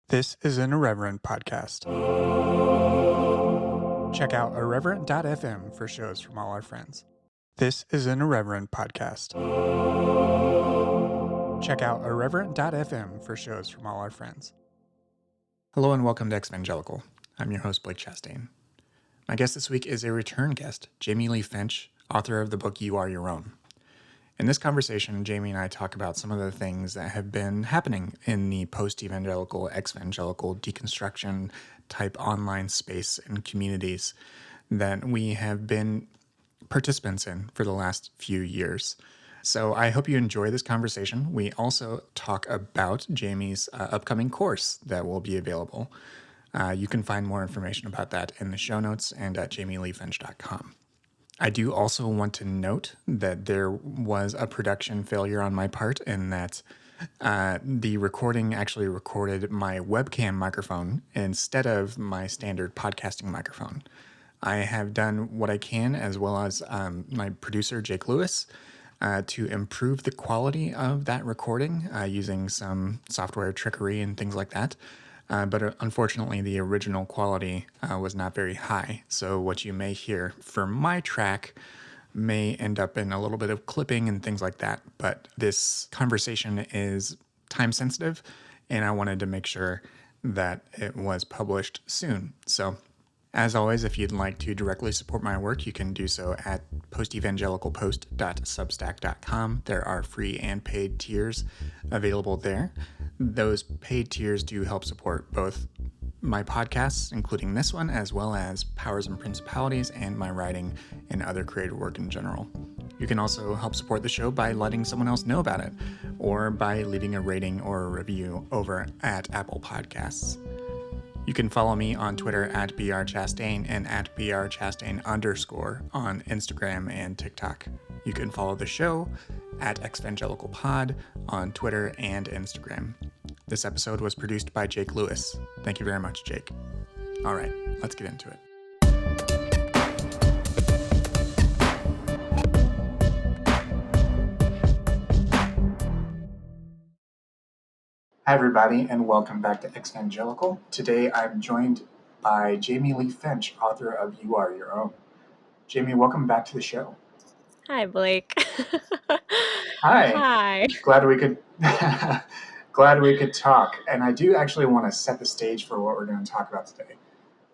This is an Irreverent podcast. Check out irreverent.fm for shows from all our friends. This is an Irreverent podcast. Check out irreverent.fm for shows from all our friends. Hello and welcome to exvangelical. I'm your host, Blake Chastain. My guest this week is a return guest, Jamie Lee Finch, author of the book You Are Your Own. In this conversation, Jamie and I talk about some of the things that have been happening in the post-evangelical, exvangelical, deconstruction type online space and communities that we have been participants in for the last few years. So I hope you enjoy this conversation. We also talk about Jamie's upcoming course that will be available. You can find more information about that in the show notes and at jamieleefinch.com. I do also want to note that there was a production failure on my part in that the recording actually recorded my webcam microphone instead of my standard podcasting microphone. I have done what I can, as well as my producer, Jake Lewis, to improve the quality of that recording using some software trickery and things like that. But unfortunately, the original quality was not very high. So what you may hear for my track may end up in a little bit of clipping and things like that. But this conversation is time sensitive, and I wanted to make sure that it was published soon. So as always, if you'd like to directly support my work, you can do so at post-evangelicalpost.substack.com. There are free and paid tiers available there. Those paid tiers do help support both my podcasts, including this one, as well as Powers and Principalities and my writing and other creative work in general. You can also help support the show by letting someone else know about it, or by leaving a rating or a review over at Apple Podcasts. You can follow me on Twitter at brchastain and at brchastain_ on Instagram and TikTok. You can follow the show at exvangelicalpod on Twitter and Instagram. This episode was produced by Jake Lewis. Thank you very much, Jake. All right, let's get into it. Hi, everybody, and welcome back to Exvangelical. Today, I'm joined by Jamie Lee Finch, author of You Are Your Own. Jamie, welcome back to the show. Hi, Blake. Hi. Hi. Glad we could talk. And I do actually want to set the stage for what we're going to talk about today.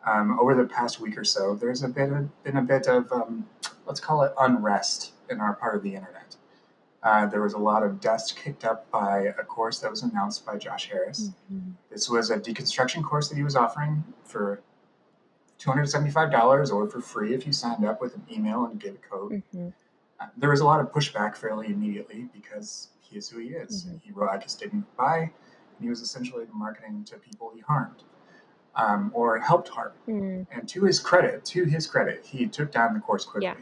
Over the past week or so, there's been a bit of let's call it unrest in our part of the internet. There was a lot of dust kicked up by a course that was announced by Josh Harris. Mm-hmm. This was a deconstruction course that he was offering for $275 or for free if you signed up with an email and gave a code. Mm-hmm. There was a lot of pushback fairly immediately because he is who he is. Mm-hmm. He wrote I Kissed Dignity Goodbye, and he was essentially marketing to people he harmed or helped harm. Mm-hmm. And to his credit, he took down the course quickly. Yeah.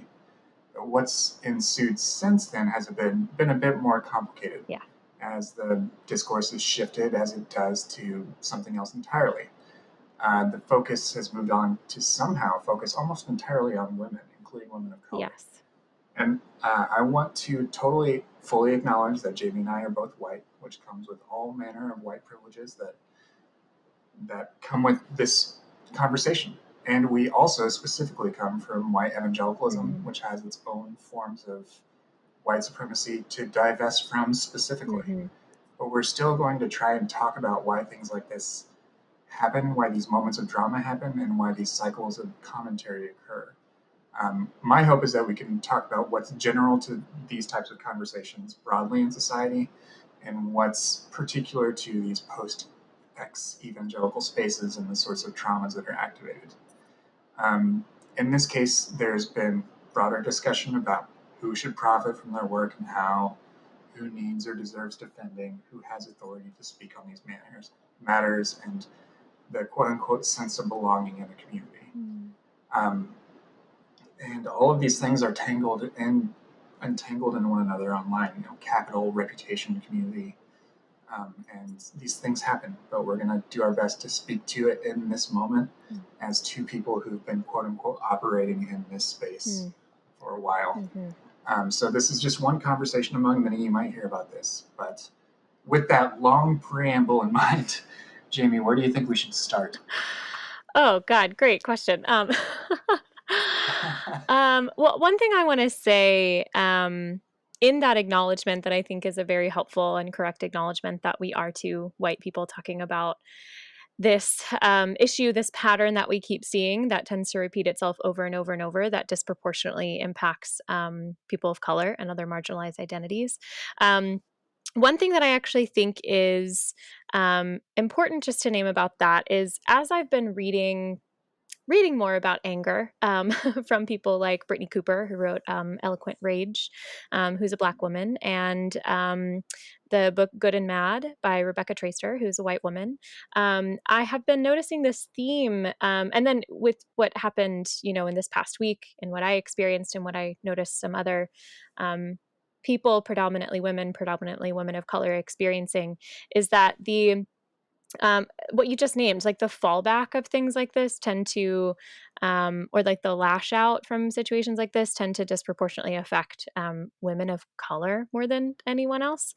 What's ensued since then has been a bit more complicated. Yeah. As the discourse has shifted, as it does, to something else entirely. The focus has moved on to somehow focus almost entirely on women, including women of color. Yes. And I want to fully acknowledge that Jamie and I are both white, which comes with all manner of white privileges that come with this conversation. And we also specifically come from white evangelicalism, mm-hmm. which has its own forms of white supremacy to divest from specifically. Mm-hmm. But we're still going to try and talk about why things like this happen, why these moments of drama happen, and why these cycles of commentary occur. My hope is that we can talk about what's general to these types of conversations broadly in society and what's particular to these post-evangelical spaces and the sorts of traumas that are activated. In this case, there's been broader discussion about who should profit from their work and how, who needs or deserves defending, who has authority to speak on these matters, and the quote-unquote sense of belonging in a community. Mm. And all of these things are entangled in one another online, capital, reputation, community, and these things happen, but we're going to do our best to speak to it in this moment as two people who've been quote-unquote operating in this space for a while. Mm-hmm. So this is just one conversation among many you might hear about this, but with that long preamble in mind, Jamie, where do you think we should start? Oh God, great question. Well, one thing I want to say in that acknowledgement that I think is a very helpful and correct acknowledgement that we are two white people talking about this issue, this pattern that we keep seeing that tends to repeat itself over and over and over that disproportionately impacts people of color and other marginalized identities. Um, One thing that I actually think is important just to name about that is as I've been reading more about anger from people like Brittany Cooper, who wrote Eloquent Rage, who's a Black woman, and the book Good and Mad by Rebecca Traister, who's a white woman. I have been noticing this theme. And then with what happened, in this past week and what I experienced and what I noticed some other people, predominantly women of color experiencing, is that what you just named, like the fallback of things like this tend to, or like the lash out from situations like this tend to disproportionately affect women of color more than anyone else.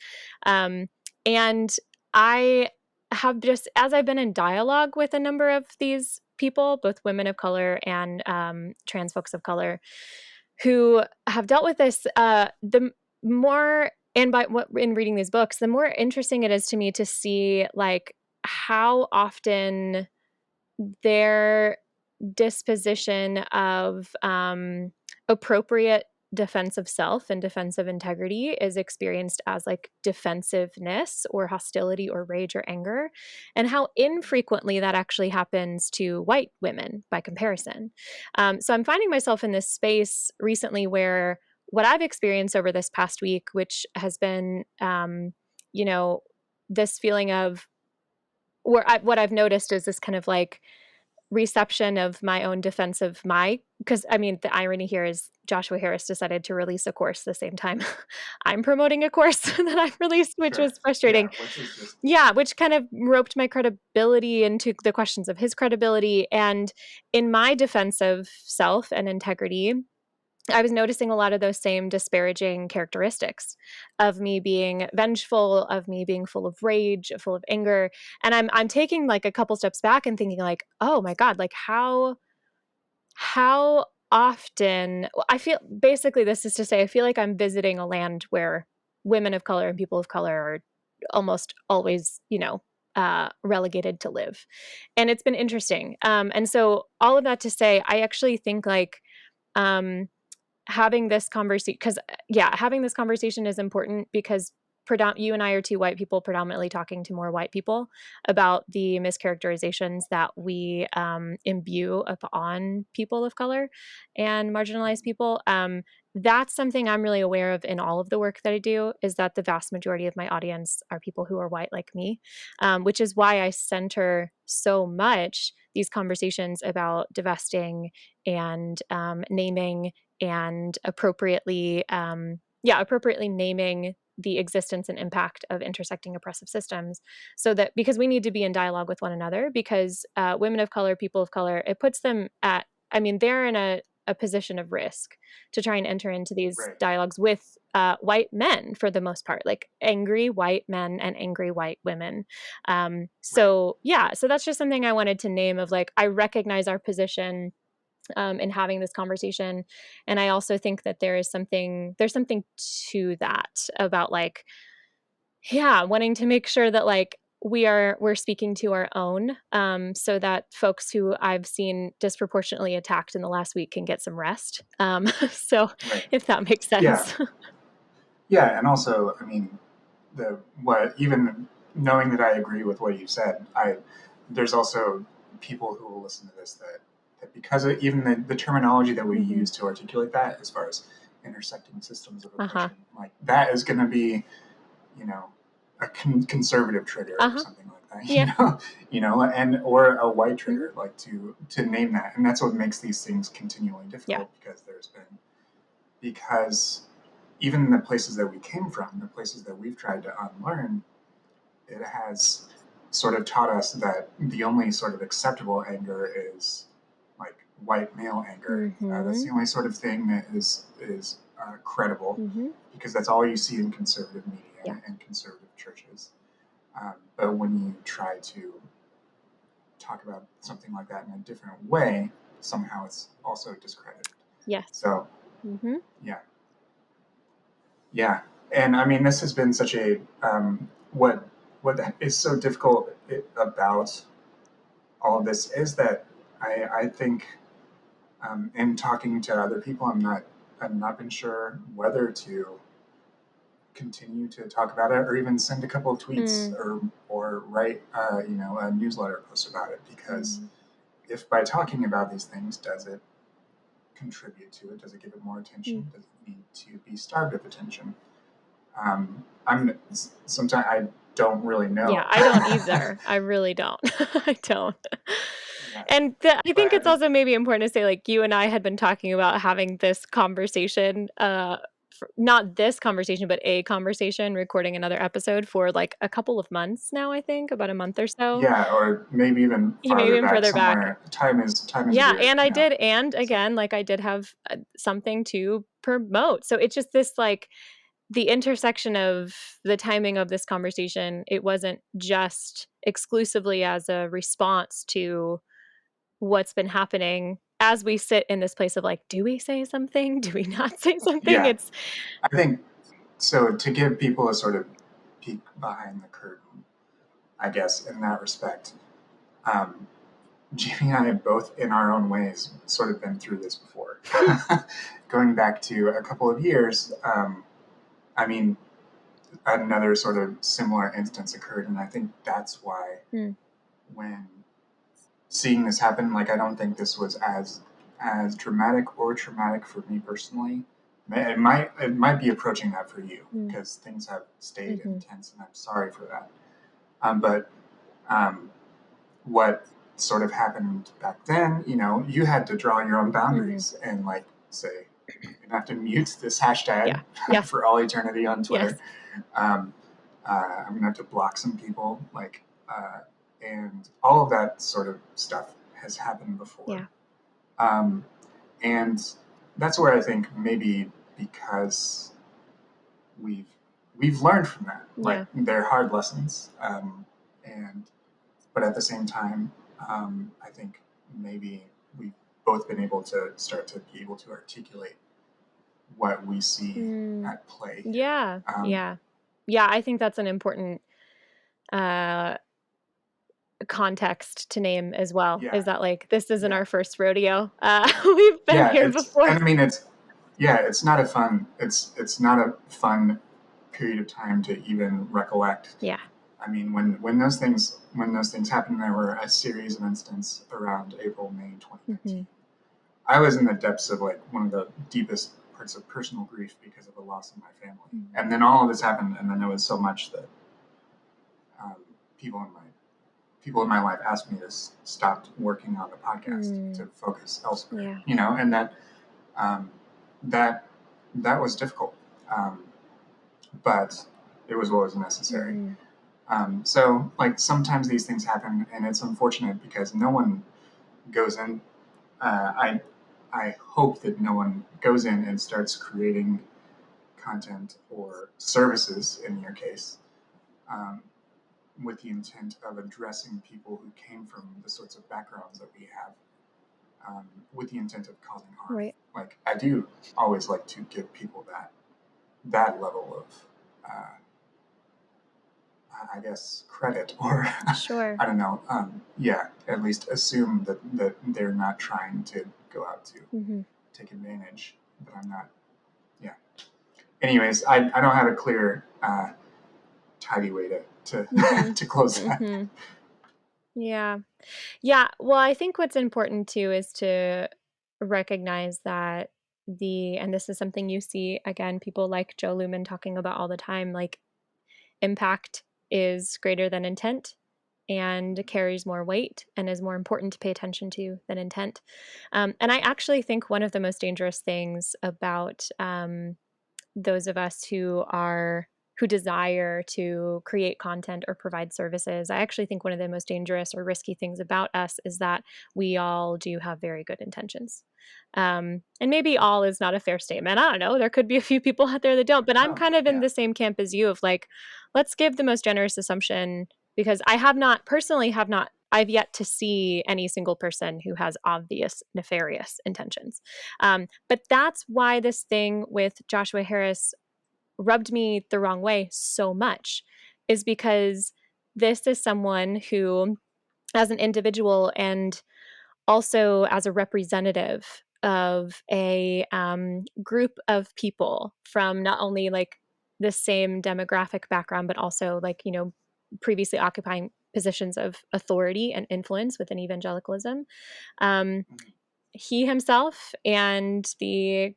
And I have just, as I've been in dialogue with a number of these people, both women of color and trans folks of color, who have dealt with this, the more, and by what in reading these books, the more interesting it is to me to see like how often their disposition of appropriate defense of self and defense of integrity is experienced as like defensiveness or hostility or rage or anger, and how infrequently that actually happens to white women by comparison. So I'm finding myself in this space recently where what I've experienced over this past week, which has been, you know, this feeling of what I've noticed is this kind of like reception of my own defense of my, because I mean, the irony here is Joshua Harris decided to release a course the same time I'm promoting a course that I've released, which Sure. was frustrating. Yeah, which is just Yeah, which kind of roped my credibility into the questions of his credibility. And in my defense of self and integrity, I was noticing a lot of those same disparaging characteristics of me being vengeful, of me being full of rage, full of anger. And I'm taking like a couple steps back and thinking like, oh my God, like how often I feel, basically this is to say I feel like I'm visiting a land where women of color and people of color are almost always, relegated to live. And it's been interesting. And so all of that to say, I actually think like um having this conversation, because having this conversation is important because you and I are two white people predominantly talking to more white people about the mischaracterizations that we imbue upon people of color and marginalized people. That's something I'm really aware of in all of the work that I do, is that the vast majority of my audience are people who are white like me, which is why I center so much these conversations about divesting and naming and appropriately naming the existence and impact of intersecting oppressive systems, so that, because we need to be in dialogue with one another, because women of color, people of color, it puts them at, I mean, they're in a position of risk to try and enter into these right. dialogues with white men for the most part, like angry white men and angry white women. Right. So that's just something I wanted to name, of like, I recognize our position in having this conversation. And I also think that there's something to that about like, wanting to make sure that like we're speaking to our own, so that folks who I've seen disproportionately attacked in the last week can get some rest. So Right. if that makes Yeah. sense. Yeah, and also, I mean, the what even knowing that I agree with what you said, I there's also people who will listen to this that because of even the terminology that we Hmm. use to articulate that, as far as intersecting systems of Uh-huh. oppression, like that is going to be, you know, a conservative trigger or Uh-huh. something like that, Yeah. and or a white Hmm. trigger, like to name that, and that's what makes these things continually Yeah. difficult, because even the places that we came from, the places that we've tried to unlearn, it has sort of taught us that the only sort of acceptable anger is like white male anger. That's Hmm. the only sort of thing that is credible, Hmm. because that's all you see in conservative Yeah. media and conservative churches. But when you try to talk about something like that in a different way, somehow it's also discredited. Yes. So, yeah. Yeah. And I mean, this has been such a, what is so difficult about all of this is that I think, in talking to other people, I've not been sure whether to continue to talk about it or even send a couple of tweets or write, a newsletter post about it, because if by talking about these things, does it contribute to it? Does it give it more attention? Does it need to be starved of attention? Sometimes I don't really know. Yeah, I don't either. I really don't. I don't. Yeah. And I think it's also maybe important to say, like, you and I had been talking about having this conversation, not this conversation, but a conversation, recording another episode for like a couple of months now, I think, about a month or so. Yeah, or maybe even further back. Time is yeah, weird, and I did, and again, like I did have something to promote. So it's just this like the intersection of the timing of this conversation. It wasn't just exclusively as a response to what's been happening as we sit in this place of like, do we say something? Do we not say something? Yeah. I think so. To give people a sort of peek behind the curtain, I guess, in that respect, Jamie and I have both, in our own ways, sort of been through this before. Going back to a couple of years, I mean, another sort of similar instance occurred, and I think that's why when seeing this happen, like, I don't think this was as dramatic or traumatic for me personally. It might be approaching that for you, because things have stayed intense, and I'm sorry for that. But what sort of happened back then, you had to draw your own boundaries and like say, you're gonna have to mute this hashtag for all eternity on Twitter. Yes. I'm gonna have to block some people, like, and all of that sort of stuff has happened before. And that's where I think maybe because we've learned from that, like, they're hard lessons, but at the same time, I think maybe we've both been able to start to be able to articulate what we see at play. Yeah. I think that's an important context to name as well. Is that like, this isn't our first rodeo. We've been here before. And I mean, it's not a fun period of time to even recollect. Yeah. I mean, when those things happened, there were a series of incidents around April, May 2019. I was in the depths of like one of the deepest parts of personal grief because of the loss of my family. And then all of this happened, and then there was so much that people in my life asked me to stop working on the podcast to focus elsewhere. And that was difficult, but it was what was necessary. So, like, sometimes these things happen, and it's unfortunate because no one goes in. I hope that no one goes in and starts creating content or services, in your case, with the intent of addressing people who came from the sorts of backgrounds that we have, with the intent of causing harm. Right. Like, I do always like to give people that level of, I guess, credit, or sure. I don't know. At least assume that they're not trying to go out to take advantage. But I'm not. Yeah. Anyways, I don't have a clear, tidy way to close that. Yeah. Well, I think what's important too is to recognize that and this is something you see again, people like Joe Lumen talking about all the time, like, impact is greater than intent and carries more weight and is more important to pay attention to than intent. And I actually think one of the most dangerous things about those of us who desire to create content or provide services, I actually think one of the most dangerous or risky things about us is that we all do have very good intentions. And maybe all is not a fair statement. I don't know. There could be a few people out there that don't, but I'm kind of in the same camp as you of like, let's give the most generous assumption, because I have not I've yet to see any single person who has obvious nefarious intentions. But that's why this thing with Joshua Harris rubbed me the wrong way so much, is because this is someone who, as an individual and also as a representative of a group of people from not only like the same demographic background, but also like, previously occupying positions of authority and influence within evangelicalism. Um, he himself and the,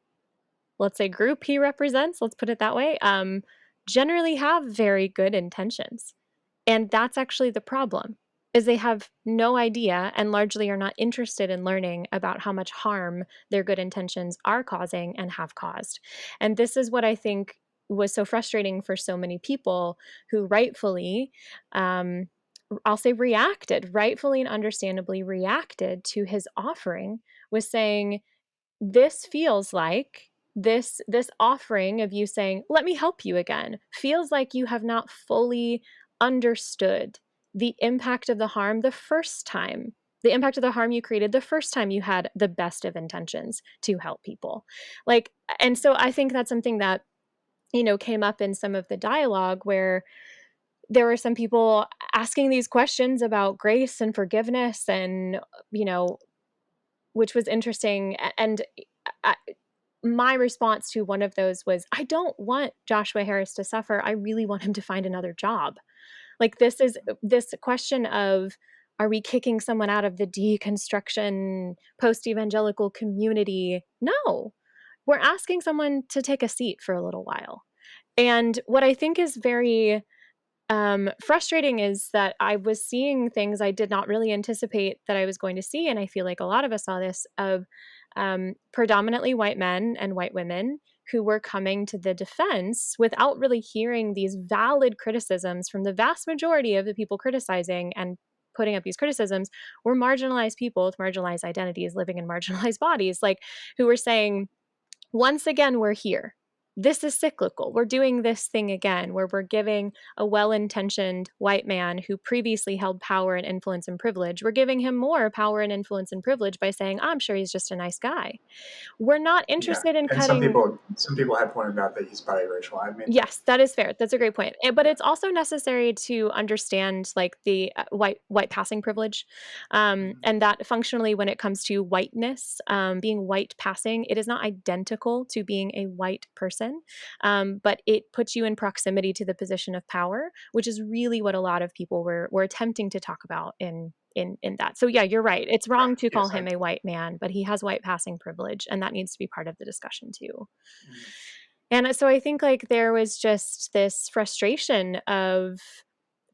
let's say, group he represents, let's put it that way, generally have very good intentions. And that's actually the problem, is they have no idea and largely are not interested in learning about how much harm their good intentions are causing and have caused. And this is what I think was so frustrating for so many people who rightfully, um, I'll say rightfully and understandably reacted to his offering, was saying, this feels like this offering of you saying, let me help you again, feels like you have not fully understood the impact of the harm the first time, the impact of the harm you created the first time you had the best of intentions to help people. Like, and so I think that's something that, came up in some of the dialogue, where there were some people asking these questions about grace and forgiveness, and you know which was interesting. And I, my response to one of those was, I don't want Joshua Harris to suffer. I really want him to find another job. Like, this is this question of, are we kicking someone out of the deconstruction post-evangelical community? No. We're asking someone to take a seat for a little while. And what I think is very frustrating is that I was seeing things I did not really anticipate that I was going to see. And I feel like a lot of us saw this, of predominantly white men and white women who were coming to the defense without really hearing these valid criticisms from the vast majority of the people criticizing and putting up these criticisms were marginalized people with marginalized identities living in marginalized bodies, like, who were saying, once again, we're here. This is cyclical. We're doing this thing again, where we're giving a well intentioned white man who previously held power and influence and privilege, we're giving him more power and influence and privilege by saying, I'm sure he's just a nice guy. We're not Yeah, interested in and some cutting. people have pointed out that he's biracial. I made that. Yes, that is fair. That's a great point. But Yeah. it's also necessary to understand, like, the white passing privilege, Mhm. and that functionally, when it comes to whiteness, being white passing, it is not identical to being a white person, but it puts you in proximity to the position of power, which is really what a lot of people were attempting to talk about in that. So yeah, you're right. It's Right. wrong to call Yes. him a white man, but he has white passing privilege, and that needs to be part of the discussion too. Mhm. And so I think, like, there was just this frustration of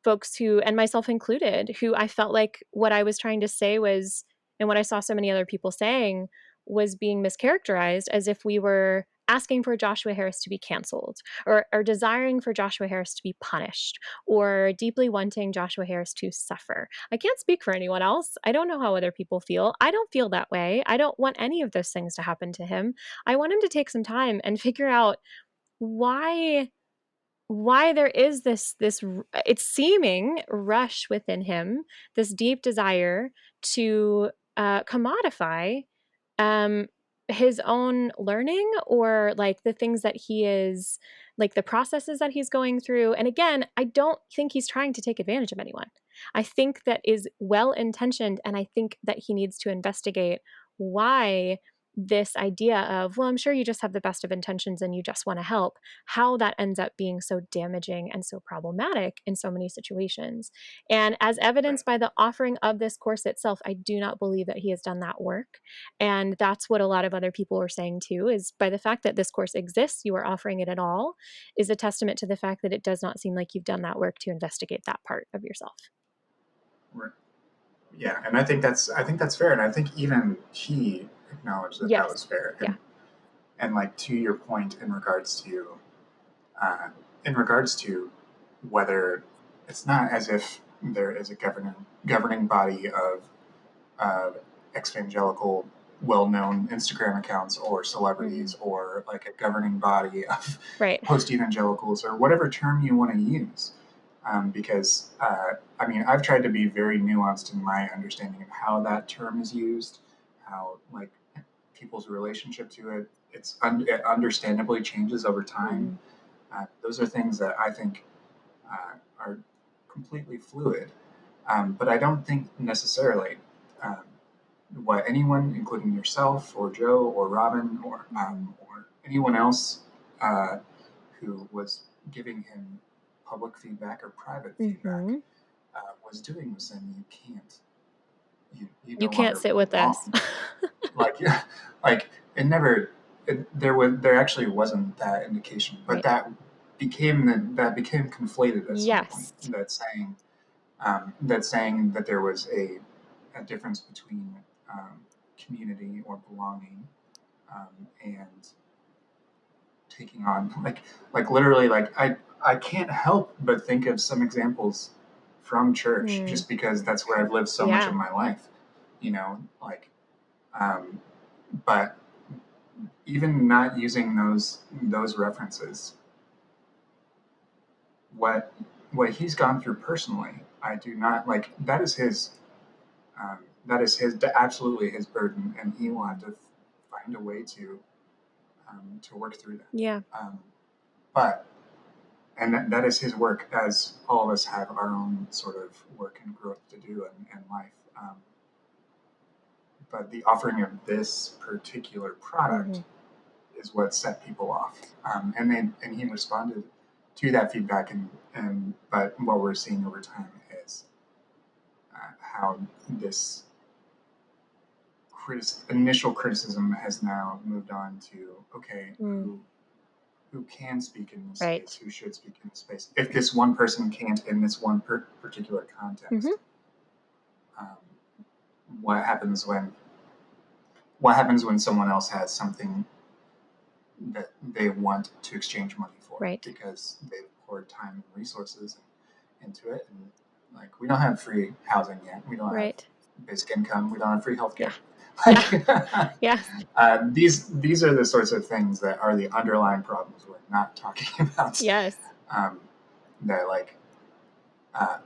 folks who, and myself included, who I felt like what I was trying to say was, and what I saw so many other people saying, was being mischaracterized as if we were asking for Joshua Harris to be canceled, or desiring for Joshua Harris to be punished, or deeply wanting Joshua Harris to suffer. I can't speak for anyone else. I don't know how other people feel. I don't feel that way. I don't want any of those things to happen to him. I want him to take some time and figure out why there is this it's seeming rush within him, this deep desire to commodify um his own learning, or like the things that he is, like the processes that he's going through. And again, I don't think he's trying to take advantage of anyone. I think that is well intentioned, and I think that he needs to investigate why this idea of, well, I'm sure you just have the best of intentions and you just want to help, how that ends up being so damaging and so problematic in so many situations. And as Right. evidenced by the offering of this course itself, I do not believe that he has done that work. And that's what a lot of other people are saying too, is by the fact that this course exists, you are offering it at all, is a testament to the fact that it does not seem like you've done that work to investigate that part of yourself. Right. Yeah, and I think that's fair, and I think even he acknowledged that that Yes. was fair, Yeah. and like to your point uh, in regards to whether it's not as if there is a governing body of exvangelical well-known Instagram accounts or Hmm. celebrities, or like a governing body of Right. post-evangelicals, or whatever term you want to use. because I mean, I've tried to be very nuanced in my understanding of how that term is used, how like people's relationship to it. It understandably changes over time. Those are things that I think are completely fluid, but I don't think necessarily um, what anyone, including yourself or Joe or Robin or anyone else who was giving him public feedback or private feedback was doing was saying you can't, you You no can't longer sit with this. belong. Like yeah, like it never there actually wasn't that indication, but Right. that became conflated at some point. Yes. That saying that there was a difference between community or belonging and taking on like literally like I can't help but think of some examples from church just because that's where I've lived so much of Yeah. my life, you know, like um, but even not using those references, what what he's gone through personally, I do not like. That is his absolutely his burden, and he will have to find a way to work through that. Yeah. But and that is his work, as all of us have our own sort of work and growth to do in life. But the offering of this particular product is what set people off, and he responded to that feedback, and but what we're seeing over time is how this initial criticism has now moved on to okay, who can speak in this Right. space, who should speak in this space. If this one person can't in this one particular context, um, what happens when someone else has something that they want to exchange money for Right. because they've poured time and resources into it, and like we don't have free housing yet, we don't have Right. basic income, we don't have free Yeah. healthcare. Yeah. Yeah. These are the sorts of things that are the underlying problems we're not talking about. Yes. Um, that like a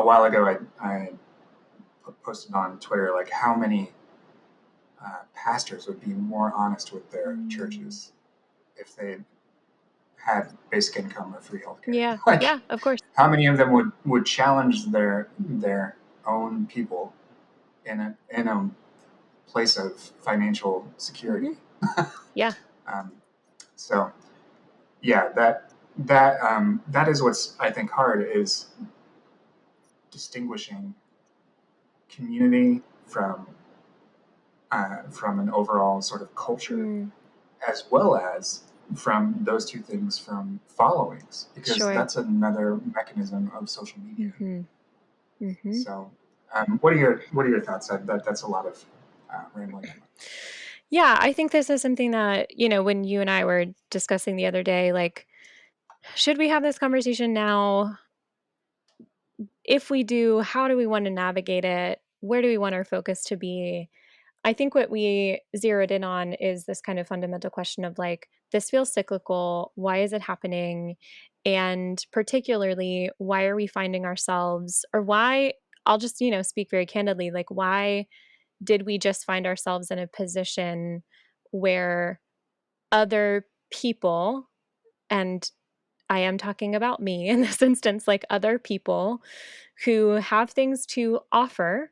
while ago, I posted on Twitter like how many pastors would be more honest with their churches if they had basic income or free healthcare. Yeah. Like Yeah. Of course. how many of them would challenge their own people in a place of financial security. Yeah. um, so yeah, that is what's I think hard is distinguishing community from an overall sort of culture, as well as from those two things from followings, because Sure. that's another mechanism of social media. Mm-hmm. So, what are your thoughts? That's a lot of rambling. Yeah, I think this is something that, when you and I were discussing the other day, like, should we have this conversation now? If we do, how do we want to navigate it? Where do we want our focus to be? I think what we zeroed in on is this kind of fundamental question of like, this feels cyclical. Why is it happening? And particularly, why are we finding ourselves, or why, I'll just, speak very candidly, like, why did we just find ourselves in a position where other people, and I am talking about me in this instance, like other people who have things to offer,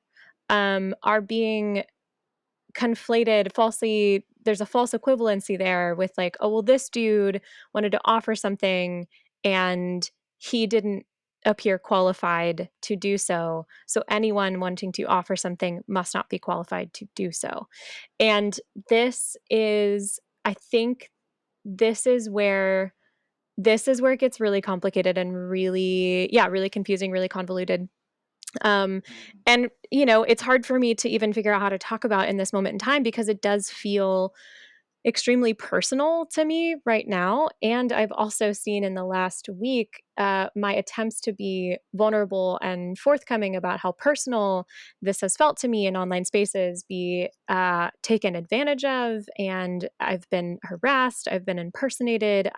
are being conflated falsely. There's a false equivalency there with like, oh, well, this dude wanted to offer something and he didn't appear qualified to do so. So anyone wanting to offer something must not be qualified to do so. And I think this is where it gets really complicated and really, yeah, really confusing, really convoluted. Um, and it's hard for me to even figure out how to talk about in this moment in time because it does feel extremely personal to me right now. And I've also seen in the last week my attempts to be vulnerable and forthcoming about how personal this has felt to me in online spaces be taken advantage of. And I've been harassed, I've been impersonated.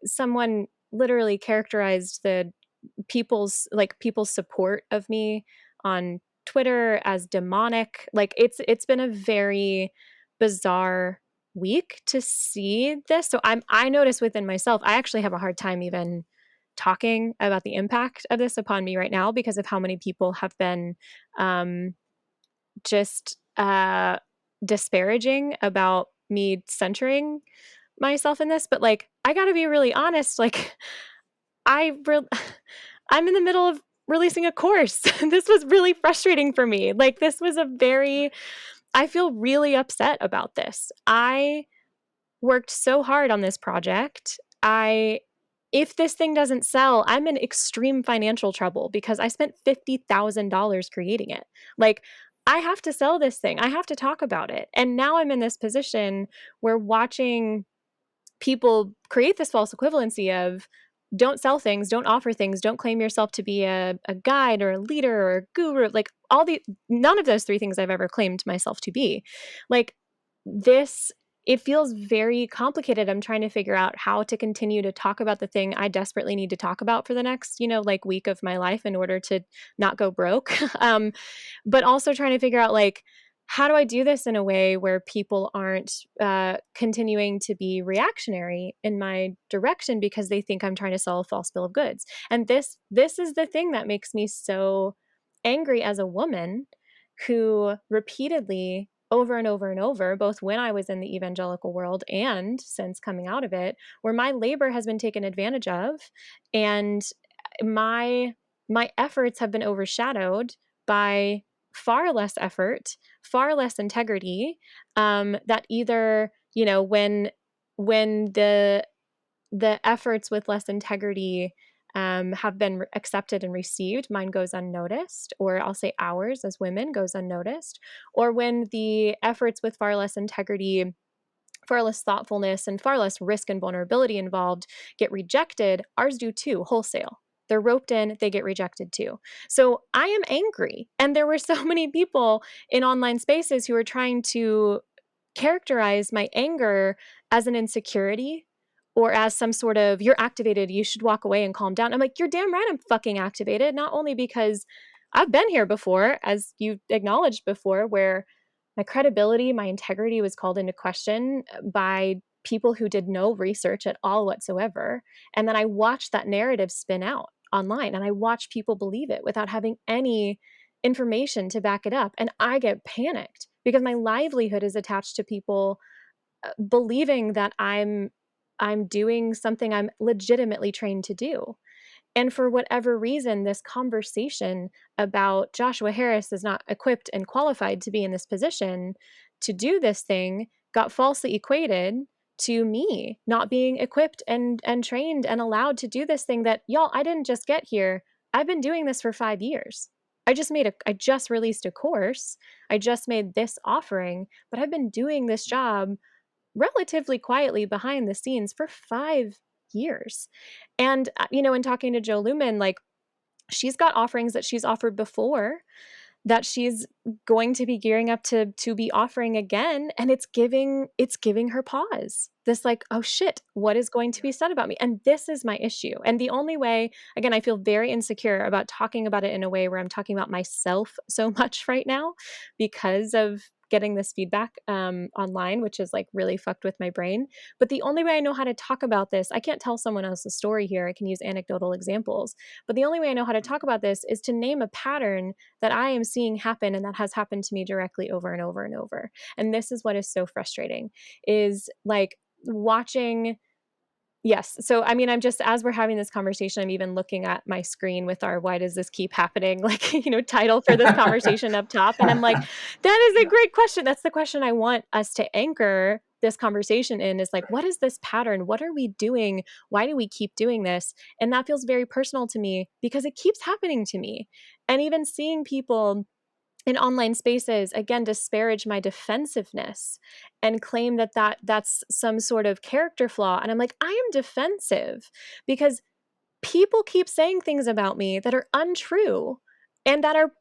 Someone literally characterized the people's support of me on Twitter as demonic. Like it's been a very bizarre week to see this. So I notice within myself, I actually have a hard time even talking about the impact of this upon me right now because of how many people have been just disparaging about me centering myself in this. But like, I got to be really honest. Like, I re- I'm in the middle of releasing a course. This was really frustrating for me. Like, this was I feel really upset about this. I worked so hard on this project. If this thing doesn't sell, I'm in extreme financial trouble because I spent $50,000 creating it. Like, I have to sell this thing. I have to talk about it. And now I'm in this position where watching people create this false equivalency of don't sell things, don't offer things, don't claim yourself to be a guide or a leader or a guru, like none of those three things I've ever claimed myself to be. Like this, it feels very complicated. I'm trying to figure out how to continue to talk about the thing I desperately need to talk about for the next, like week of my life in order to not go broke. But also trying to figure out like, how do I do this in a way where people aren't continuing to be reactionary in my direction because they think I'm trying to sell a false bill of goods? And this is the thing that makes me so angry as a woman who repeatedly over and over and over, both when I was in the evangelical world and since coming out of it, where my labor has been taken advantage of and my efforts have been overshadowed by far less effort, far less integrity, that either, when the efforts with less integrity have been accepted and received, mine goes unnoticed, or I'll say ours as women goes unnoticed, or when the efforts with far less integrity, far less thoughtfulness, and far less risk and vulnerability involved get rejected, ours do too, wholesale. They're roped in, they get rejected too. So I am angry. And there were so many people in online spaces who were trying to characterize my anger as an insecurity or as some sort of, you're activated, you should walk away and calm down. I'm like, you're damn right I'm fucking activated, not only because I've been here before, as you acknowledged before, where my credibility, my integrity was called into question by people who did no research at all whatsoever. And then I watched that narrative spin out online and I watched people believe it without having any information to back it up. And I get panicked because my livelihood is attached to people believing that I'm doing something I'm legitimately trained to do. And for whatever reason, this conversation about Joshua Harris is not equipped and qualified to be in this position to do this thing got falsely equated to me not being equipped and trained and allowed to do this thing that, y'all, I didn't just get here. I've been doing this for 5 years. I just released a course. I just made this offering, but I've been doing this job relatively quietly behind the scenes for 5 years. And, in talking to Joe Lumen, like, she's got offerings that she's offered before that she's going to be gearing up to be offering again, and it's giving her pause. This like, oh shit, what is going to be said about me? And this is my issue. And the only way, again, I feel very insecure about talking about it in a way where I'm talking about myself so much right now because of getting this feedback online, which is like really fucked with my brain. But the only way I know how to talk about this, I can't tell someone else's story here. I can use anecdotal examples. But the only way I know how to talk about this is to name a pattern that I am seeing happen and that has happened to me directly over and over and over. And this is what is so frustrating is like watching. Yes. So, I mean, I'm just, as we're having this conversation, I'm even looking at my screen with our why does this keep happening? Like, title for this conversation up top. And I'm like, that is a great question. That's the question I want us to anchor this conversation in is like, what is this pattern? What are we doing? Why do we keep doing this? And that feels very personal to me because it keeps happening to me. And even seeing people in online spaces again disparage my defensiveness and claim that that's some sort of character flaw, and I'm like, I am defensive because people keep saying things about me that are untrue and that are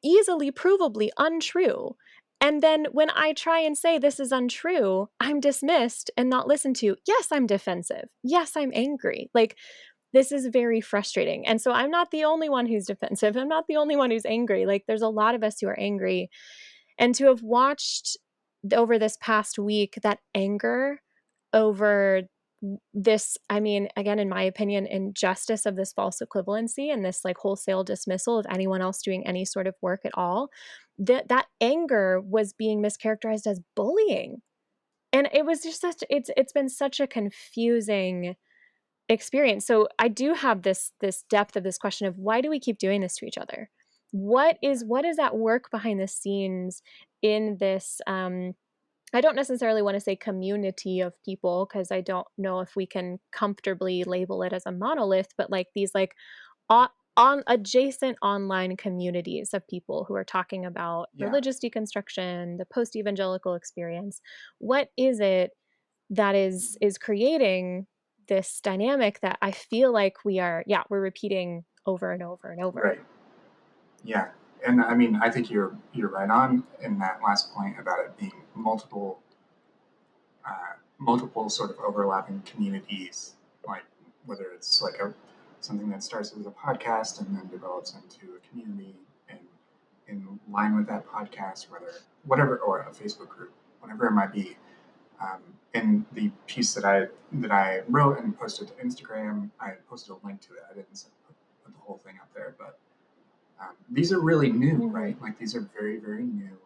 easily provably untrue, and then when I try and say this is untrue, I'm dismissed and not listened to. Yes, I'm defensive. Yes, I'm angry. Like, this is very frustrating. And so I'm not the only one who's defensive. I'm not the only one who's angry. Like, there's a lot of us who are angry. And to have watched over this past week that anger over this, I mean, again, in my opinion, injustice of this false equivalency and this like wholesale dismissal of anyone else doing any sort of work at all, that anger was being mischaracterized as bullying. And it was just it's been such a confusing experience. So I do have this depth of this question of why do we keep doing this to each other? What is that work behind the scenes in this I don't necessarily want to say community of people because I don't know if we can comfortably label it as a monolith, but like these like on, on adjacent online communities of people who are talking about Yeah, religious deconstruction, the post-evangelical experience. What is it that is creating this dynamic that I feel like we're repeating over and over and over. right. Yeah, and I mean, I think you're right on in that last point about it being multiple sort of overlapping communities, like whether it's like something that starts as a podcast and then develops into a community and in line with that podcast, whatever, or a Facebook group, whatever it might be. In the piece that I wrote and posted to Instagram, I posted a link to it. I didn't put the whole thing up there, but these are really new, Mhm. right? Like these are very, very new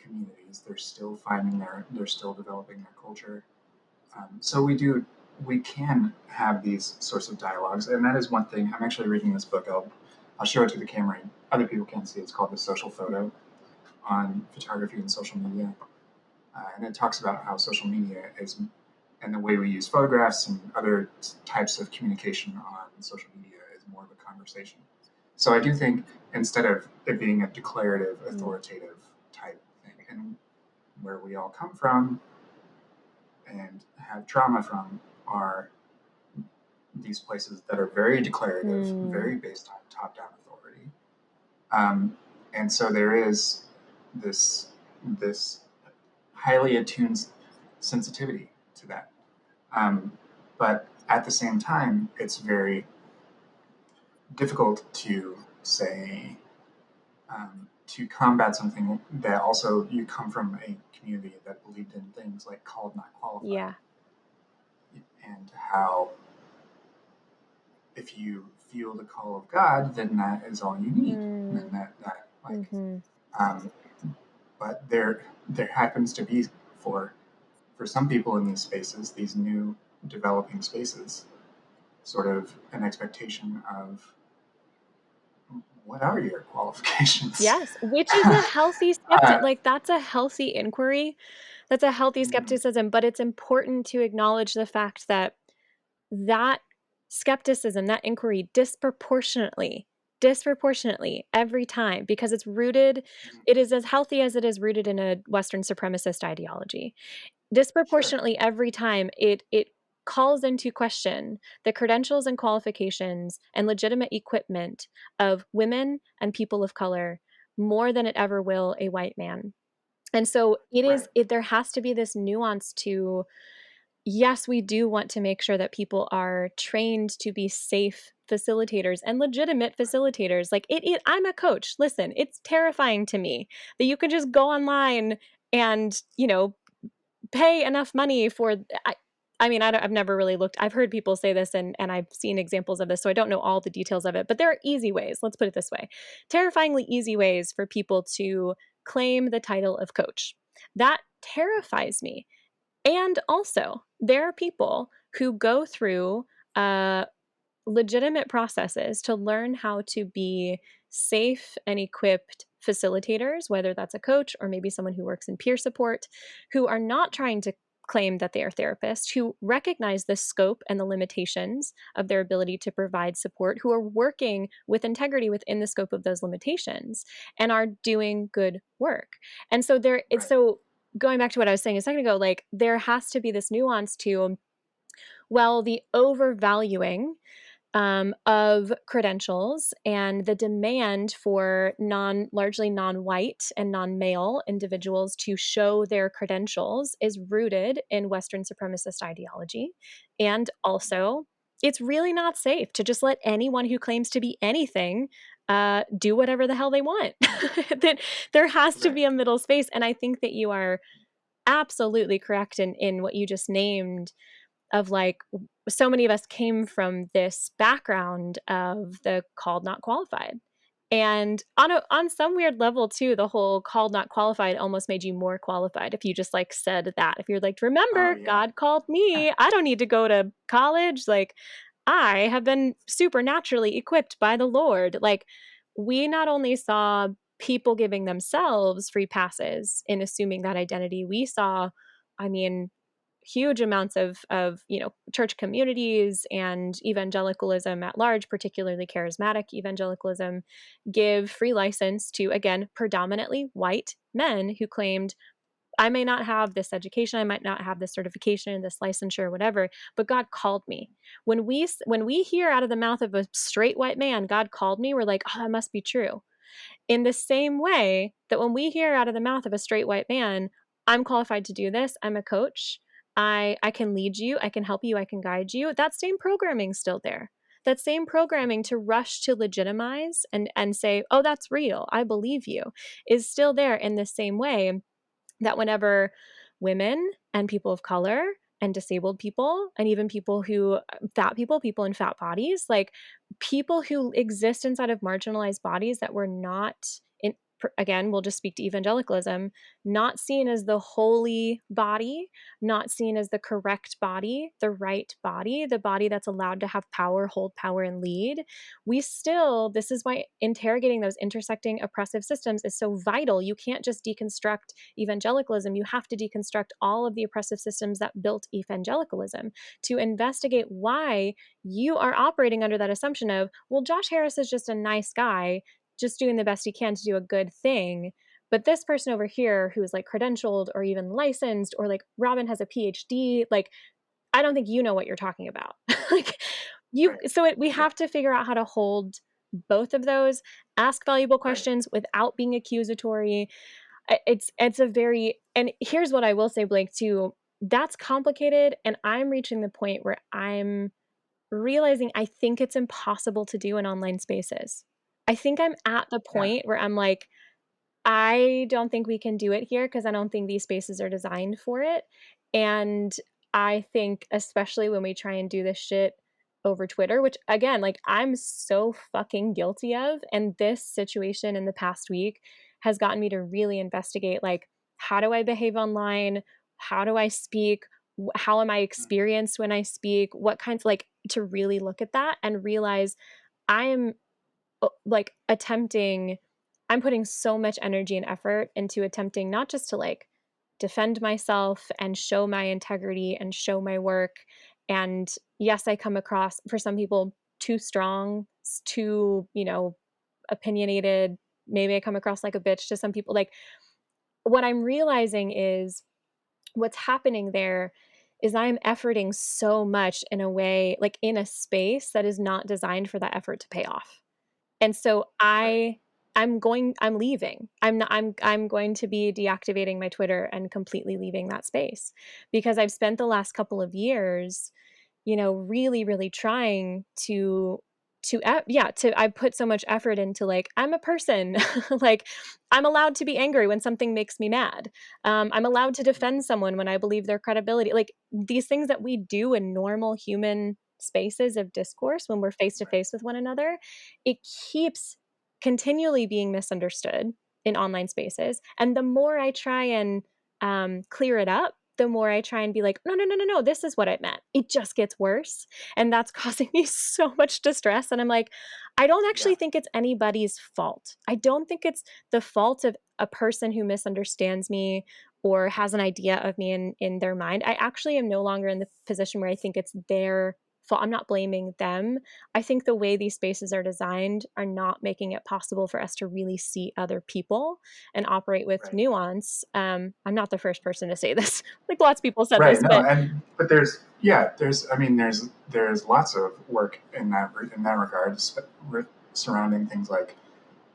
communities. They're still developing their culture. So we can have these sorts of dialogues, and that is one thing. I'm actually reading this book. I'll show it to the camera. Other people can't see. It's called The Social Photo on photography and social media, and it talks about how social media is and the way we use photographs and other types of communication on social media is more of a conversation. So I do think instead of it being a declarative, Mm. authoritative type thing, and where we all come from and have trauma from are these places that are very declarative, Mm. very based on top-down authority, um, and so there is this highly attuned sensitivity to that. But at the same time, it's very difficult to say to combat something that also you come from a community that believed in things like called not qualified, Yeah. and how if you feel the call of God, then that is all you need. Then Mm. that like, Mhm. um, but there happens to be for for some people in these spaces, these new developing spaces, sort of an expectation of what are your qualifications? Yes, which is a healthy uh, like, that's a healthy inquiry. That's a healthy skepticism, but it's important to acknowledge the fact that that skepticism, that inquiry disproportionately every time because it is as healthy as it is rooted in a Western supremacist ideology. sure, Disproportionately every time it calls into question the credentials and qualifications and legitimate equipment of women and people of color more than it ever will a white man. And so right, there has to be this nuance to, yes, we do want to make sure that people are trained to be safe facilitators and legitimate facilitators. Like I'm a coach. Listen, it's terrifying to me that you can just go online and, pay enough money for I mean, I've never really looked. I've heard people say this and I've seen examples of this, so I don't know all the details of it, but there are easy ways. Let's put it this way. Terrifyingly easy ways for people to claim the title of coach. That terrifies me. And also, there are people who go through legitimate processes to learn how to be safe and equipped facilitators, whether that's a coach or maybe someone who works in peer support, who are not trying to claim that they are therapists, who recognize the scope and the limitations of their ability to provide support, who are working with integrity within the scope of those limitations and are doing good work. And so right, going back to what I was saying a second ago, like there has to be this nuance to, well, the overvaluing of credentials and the demand for largely non-white and non-male individuals to show their credentials is rooted in Western supremacist ideology, and also it's really not safe to just let anyone who claims to be anything do whatever the hell they want. That there has to Right. be a middle space. And I think that you are absolutely correct in what you just named of like so many of us came from this background of the called not qualified. And on some weird level too, the whole called not qualified almost made you more qualified if you just like said that. If you're like, Oh remember, yeah. God called me. I don't need to go to college. Like I have been supernaturally equipped by the Lord. Like we not only saw people giving themselves free passes in assuming that identity, we saw, I mean, huge amounts of church communities and evangelicalism at large, particularly charismatic evangelicalism, give free license to, again, predominantly white men who claimed, I may not have this education, I might not have this certification, this licensure, whatever, but God called me. When we hear out of the mouth of a straight white man, God called me, we're like, oh, that must be true. In the same way that when we hear out of the mouth of a straight white man, I'm qualified to do this, I'm a coach, I can lead you, I can help you, I can guide you, that same programming's still there. That same programming to rush to legitimize and say, "Oh, that's real. I believe you," is still there in the same way that whenever women and people of color and disabled people and even people who fat people in fat bodies, like people who exist inside of marginalized bodies that were not in, again, we'll just speak to evangelicalism, not seen as the holy body, not seen as the correct body, the right body, the body that's allowed to have power, hold power, and lead. We still, this is why interrogating those intersecting oppressive systems is so vital. You can't just deconstruct evangelicalism, you have to deconstruct all of the oppressive systems that built evangelicalism to investigate why you are operating under that assumption of, well, Josh Harris is just a nice guy, just doing the best he can to do a good thing. But this person over here who is like credentialed or even licensed, or like Robin has a PhD, like, I don't think you know what you're talking about. Like Right. we Yeah. have to figure out how to hold both of those, ask valuable Right. questions without being accusatory. It's a very, and here's what I will say, Blake, too. That's complicated, and I'm reaching the point where I'm realizing I think it's impossible to do in online spaces. I think I'm at the Yeah. point where I'm like, I don't think we can do it here because I don't think these spaces are designed for it. And I think especially when we try and do this shit over Twitter, which again, like I'm so fucking guilty of, and this situation in the past week has gotten me to really investigate like how do I behave online? How do I speak? How am I Mm. experienced when I speak? What kinds, like, to really look at that and realize I am like attempting, I'm putting so much energy and effort into attempting not just to like defend myself and show my integrity and show my work. And yes, I come across for some people too strong, too, opinionated. Maybe I come across like a bitch to some people. Like what I'm realizing is what's happening there is I'm efforting so much in a way, like in a space that is not designed for that effort to pay off. And so Right. I'm leaving. I'm going to be deactivating my Twitter and completely leaving that space because I've spent the last couple of years, really, really trying to I put so much effort into like, I'm a person, like I'm allowed to be angry when something makes me mad. I'm allowed to Mm. defend someone when I believe their credibility. Like these things that we do in normal human spaces of discourse when we're face to Right. face with one another, it keeps continually being misunderstood in online spaces. And the more I try and clear it up, the more I try and be like, no, no, no, no, no, this is what I meant. It just gets worse. And that's causing me so much distress. And I'm like, I don't actually Yeah. think it's anybody's fault. I don't think it's the fault of a person who misunderstands me or has an idea of me in their mind. I actually am no longer in the position where I think it's their fault. I'm not blaming them. I think the way these spaces are designed are not making it possible for us to really see other people and operate with Right. nuance. I'm not the first person to say this. Like lots of people said Right. this, No. but And but there's I mean there's lots of work in that regard surrounding things like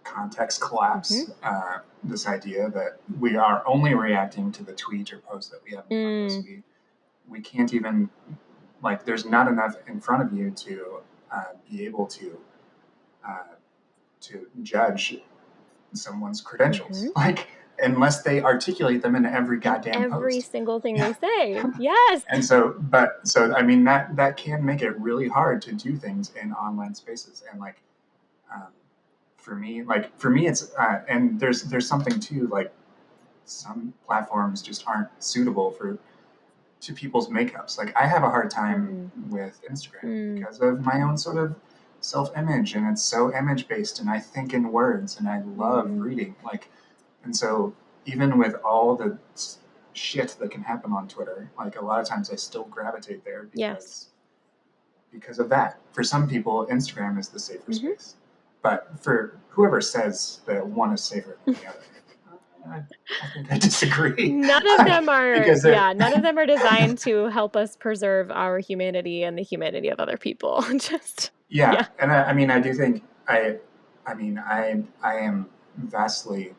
context mhm. collapse. This idea that we are only reacting to the tweet or post that we have in front of us. Mm, We can't even like there's not enough in front of you to be able uh, to judge someone's credentials, like unless they articulate them in every In goddamn every post. single thing Yeah. they say. Yes. And so I mean that can make it really hard to do things in online spaces. And like um, for me it's and there's something too, like some platforms just aren't suitable for to people's makeups. Like I have a hard time Mm-hmm. with Instagram Mm, because of my own sort of self-image, and it's so image based, and I think in words, and I love mm, reading. Like, and so even with all the shit that can happen on Twitter, like a lot of times I still gravitate there yes. because of that. For some people, Instagram is the safer Mm-hmm. space, but for whoever says that one is safer than the other, I, I think I disagree. None of Like, them are, because they're yeah, none of them are designed to help us preserve our humanity and the humanity of other people. Just, yeah, yeah. and I mean, I do think I mean, I am vastly,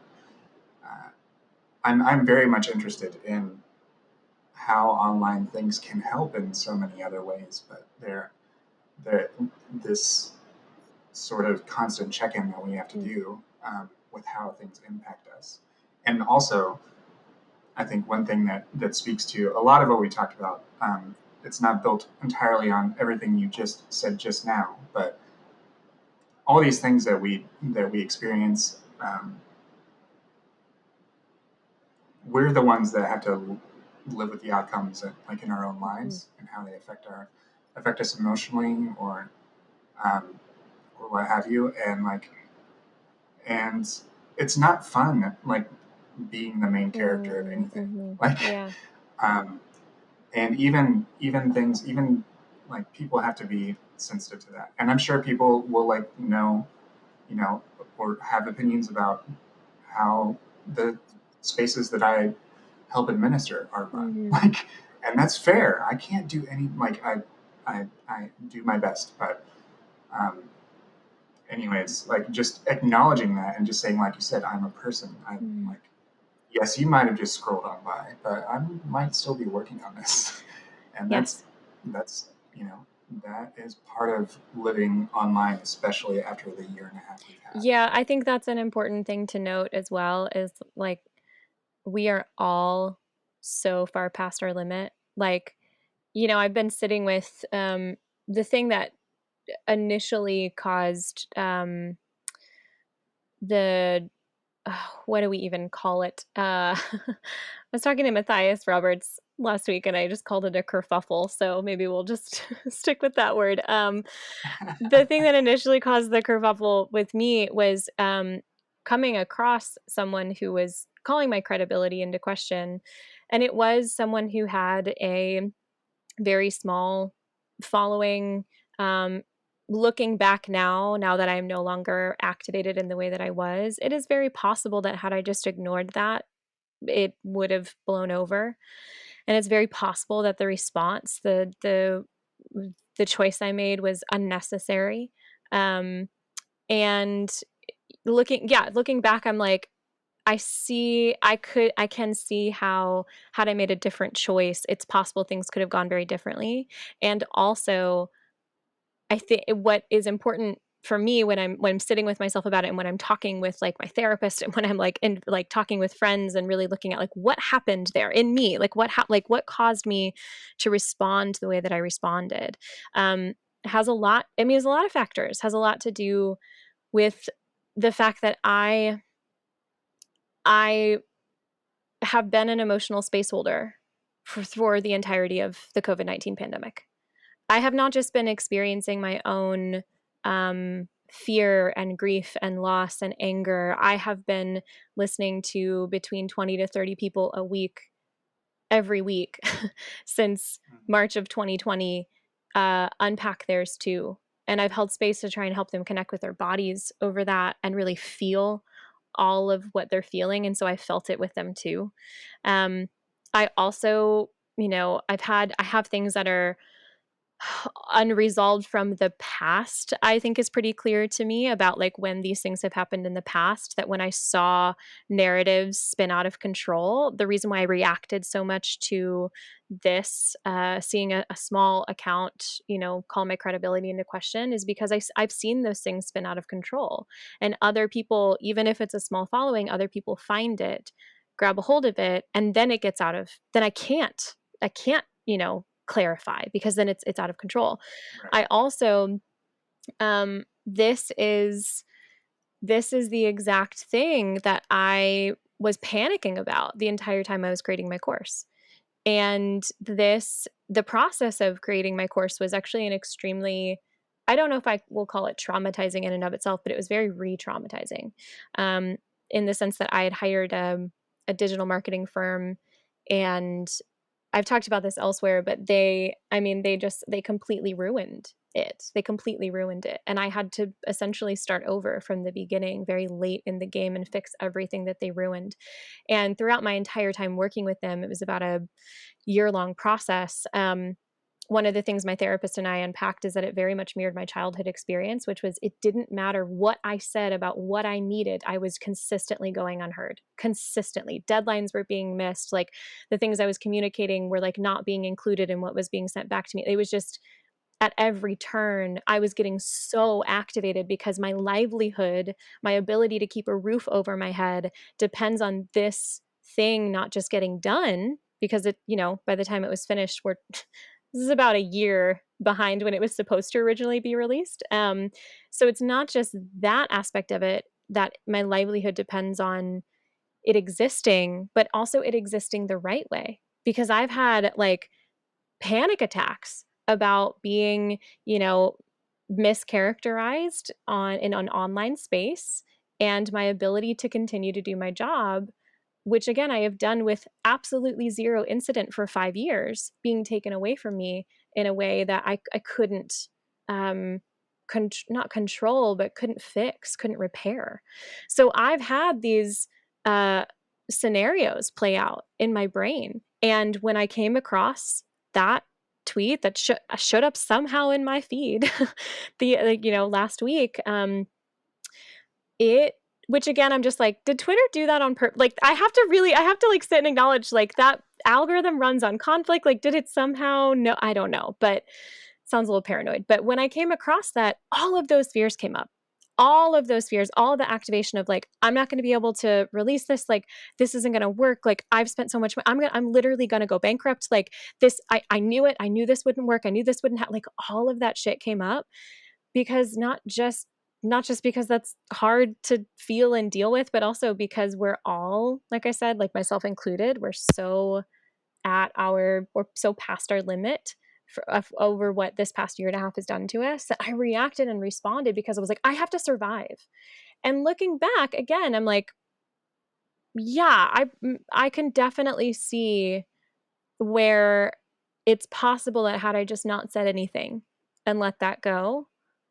uh, I'm very much interested in how online things can help in so many other ways, but they're this sort of constant check-in that we have to Mm, do with how things impact us, and also I think one thing that speaks to a lot of what we talked about. It's not built entirely on everything you just said just now, but all these things that we experience, we're the ones that have to live with the outcomes, like in our own mhm, lives and how they affect us emotionally, um, or what have you, and like and it's not fun, like being the main character of mm, anything, mhm. like Yeah. um, and even things, even like people have to be sensitive to that, and I'm sure people will like you know or have opinions about how the spaces that I help administer are run. Mhm, Like, and that's fair. I can't do any like I do my best, but um, anyways, like just acknowledging that and just saying, like you said, I'm a person. I'm mhm. like, yes, you might have just scrolled on by, but I might still be working on this, and Yes. that's that is part of living online, especially after the year and a half we've had. Yeah, I think that's an important thing to note as well is like we are all so far past our limit. Like, I've been sitting with the thing that initially caused the what do we even call it? I was talking to Matthias Roberts last week and I just called it a kerfuffle. So maybe we'll just stick with that word. The thing that initially caused the kerfuffle with me was coming across someone who was calling my credibility into question. And it was someone who had a very small following. Um, Looking back now that I'm no longer activated in the way that I was, it is very possible that had I just ignored that, it would have blown over. And it's very possible that the response, the choice I made was unnecessary. Um, and looking back, I'm like, I can see how had I made a different choice, it's possible things could have gone very differently. And also, I think what is important for me when I'm sitting with myself about it and when I'm talking with like my therapist and when I'm like in like talking with friends and really looking at like what happened there in me, like what caused me to respond the way that I responded. Um has a lot I mean, there's a lot of factors, has a lot to do with the fact that I have been an emotional space holder for the entirety of the COVID-19 pandemic. I have not just been experiencing my own fear and grief and loss and anger. I have been listening to between 20 to 30 people a week, every week, since March of 2020, unpack theirs too. And I've held space to try and help them connect with their bodies over that and really feel all of what they're feeling. And so I felt it with them too. Um, I also, I have things that are unresolved from the past, I think is pretty clear to me about like when these things have happened in the past, that when I saw narratives spin out of control, the reason why I reacted so much to this, seeing a small account, call my credibility into question, is because I've seen those things spin out of control. And other people, even if it's a small following, other people find it, grab a hold of it, and then it gets out of, then I can't, clarify, because then it's out of control. Right. I also, this is the exact thing that I was panicking about the entire time I was creating my course. And the process of creating my course was actually an extremely, I don't know if I will call it traumatizing in and of itself, but it was very re-traumatizing, um, in the sense that I had hired a digital marketing firm, and I've talked about this elsewhere, but they completely ruined it. They completely ruined it. And I had to essentially start over from the beginning very late in the game and fix everything that they ruined. And throughout my entire time working with them, it was about a year-long process. One of the things my therapist and I unpacked is that it very much mirrored my childhood experience, which was, it didn't matter what I said about what I needed. I was consistently going unheard, consistently. Deadlines were being missed. Like, the things I was communicating were like not being included in what was being sent back to me. It was just, at every turn, I was getting so activated because my livelihood, my ability to keep a roof over my head depends on this thing not just getting done, because by the time it was finished, this is about a year behind when it was supposed to originally be released. So it's not just that aspect of it, that my livelihood depends on it existing, but also it existing the right way. Because I've had like panic attacks about being, mischaracterized in an online space, and my ability to continue to do my job, which again I have done with absolutely zero incident for 5 years, being taken away from me in a way that I couldn't, um not control, but couldn't fix, couldn't repair. So I've had these uh scenarios play out in my brain, and when I came across that tweet that showed up somehow in my feed last week, it which again, I'm just like, did Twitter do that on purpose? Like, I have to like sit and acknowledge, like, that algorithm runs on conflict. Like, did it somehow? No, I don't know, but sounds a little paranoid. But when I came across that, all of those fears came up. All of those fears, all the activation of like, I'm not going to be able to release this. Like, this isn't going to work. Like, I've spent so much money. I'm literally going to go bankrupt. Like, this, I knew it. I knew this wouldn't work. I knew this wouldn't like, all of that shit came up, because not just because that's hard to feel and deal with, but also because we're all, like I said, like myself included, we're so we're so past our limit over what this past year and a half has done to us, that I reacted and responded because I was like, I have to survive. And looking back again, I'm like, yeah, I can definitely see where it's possible that had I just not said anything and let that go,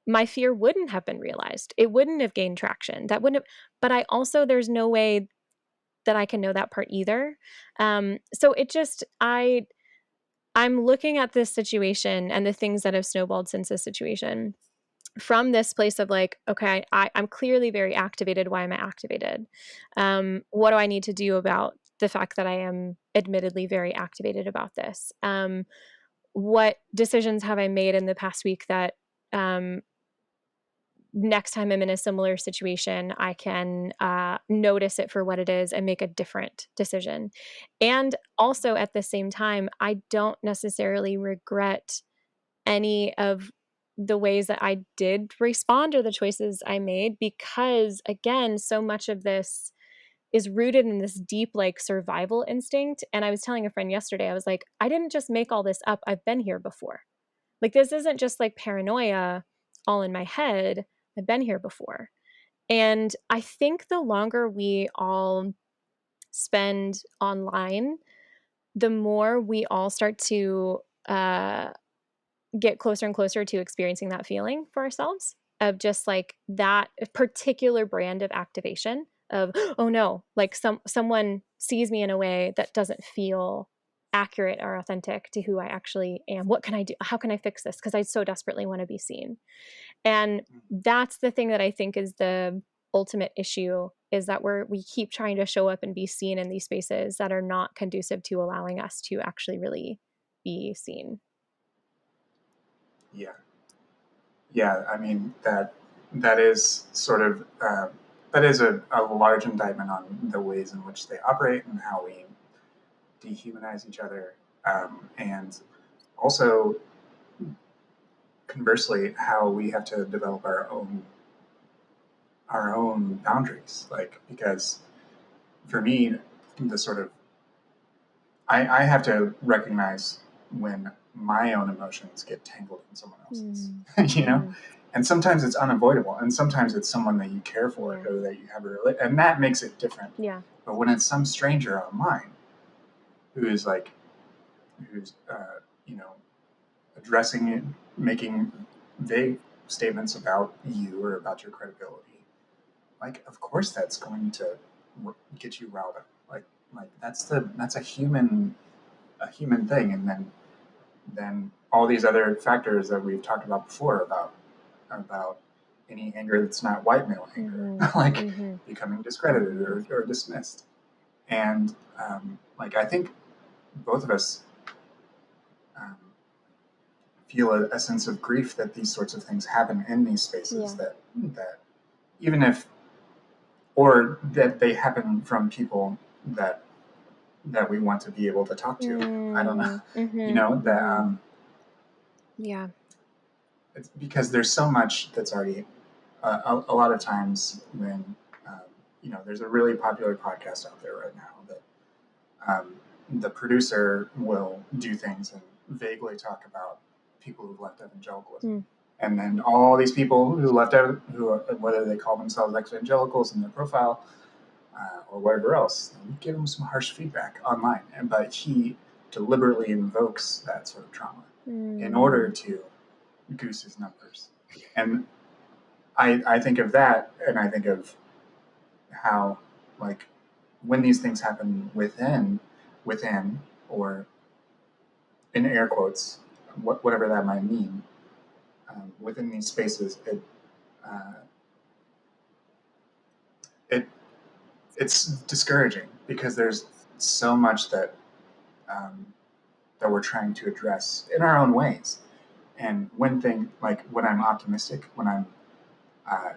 my fear wouldn't have been realized. It wouldn't have gained traction. That wouldn't have, but I also, there's no way that I can know that part either. So it just, I'm looking at this situation and the things that have snowballed since this situation from this place of like, okay, I'm clearly very activated. Why am I activated? What do I need to do about the fact that I am admittedly very activated about this? What decisions have I made in the past week that, next time I'm in a similar situation, I can notice it for what it is and make a different decision? And also at the same time, I don't necessarily regret any of the ways that I did respond or the choices I made, because again, so much of this is rooted in this deep like survival instinct. And I was telling a friend yesterday, I was like, I didn't just make all this up. I've been here before. Like, this isn't just like paranoia all in my head. I've been here before. And I think the longer we all spend online, the more we all start to get closer and closer to experiencing that feeling for ourselves, of just like that particular brand of activation of, oh no, like someone sees me in a way that doesn't feel accurate or authentic to who I actually am. What can I do? How can I fix this? Because I so desperately want to be seen. And that's the thing that I think is the ultimate issue, is that we keep trying to show up and be seen in these spaces that are not conducive to allowing us to actually really be seen. Yeah. Yeah, I mean that is sort of that is a large indictment on the ways in which they operate and how we dehumanize each other, and also conversely how we have to develop our own boundaries. Like, because for me, the sort of I have to recognize when my own emotions get tangled in someone else's, you know? And sometimes it's unavoidable, and sometimes it's someone that you care for or that you have and that makes it different. Yeah. But when it's some stranger online who's you know, addressing it, making vague statements about you or about your credibility, like, of course that's going to get you riled up. Like that's a human thing. And then all these other factors that we've talked about before about any anger that's not white male anger, like becoming discredited or dismissed. And like, I think both of us um, feel a sense of grief that these sorts of things happen in these spaces, that even if, or that they happen from people that we want to be able to talk to. I don't know, you know, that yeah, it's because there's so much that's already a lot of times when you know, there's a really popular podcast out there right now that the producer will do things and vaguely talk about people who've left evangelicalism. And then all these people who left out, whether they call themselves exvangelicals in their profile or whatever else, give him some harsh feedback online. But he deliberately invokes that sort of trauma in order to goose his numbers. And I think of that, and I think of how, like, when these things happen within, or in air quotes, whatever that might mean, within these spaces, uh, it it's discouraging because there's so much that that we're trying to address in our own ways. And when I'm optimistic, uh,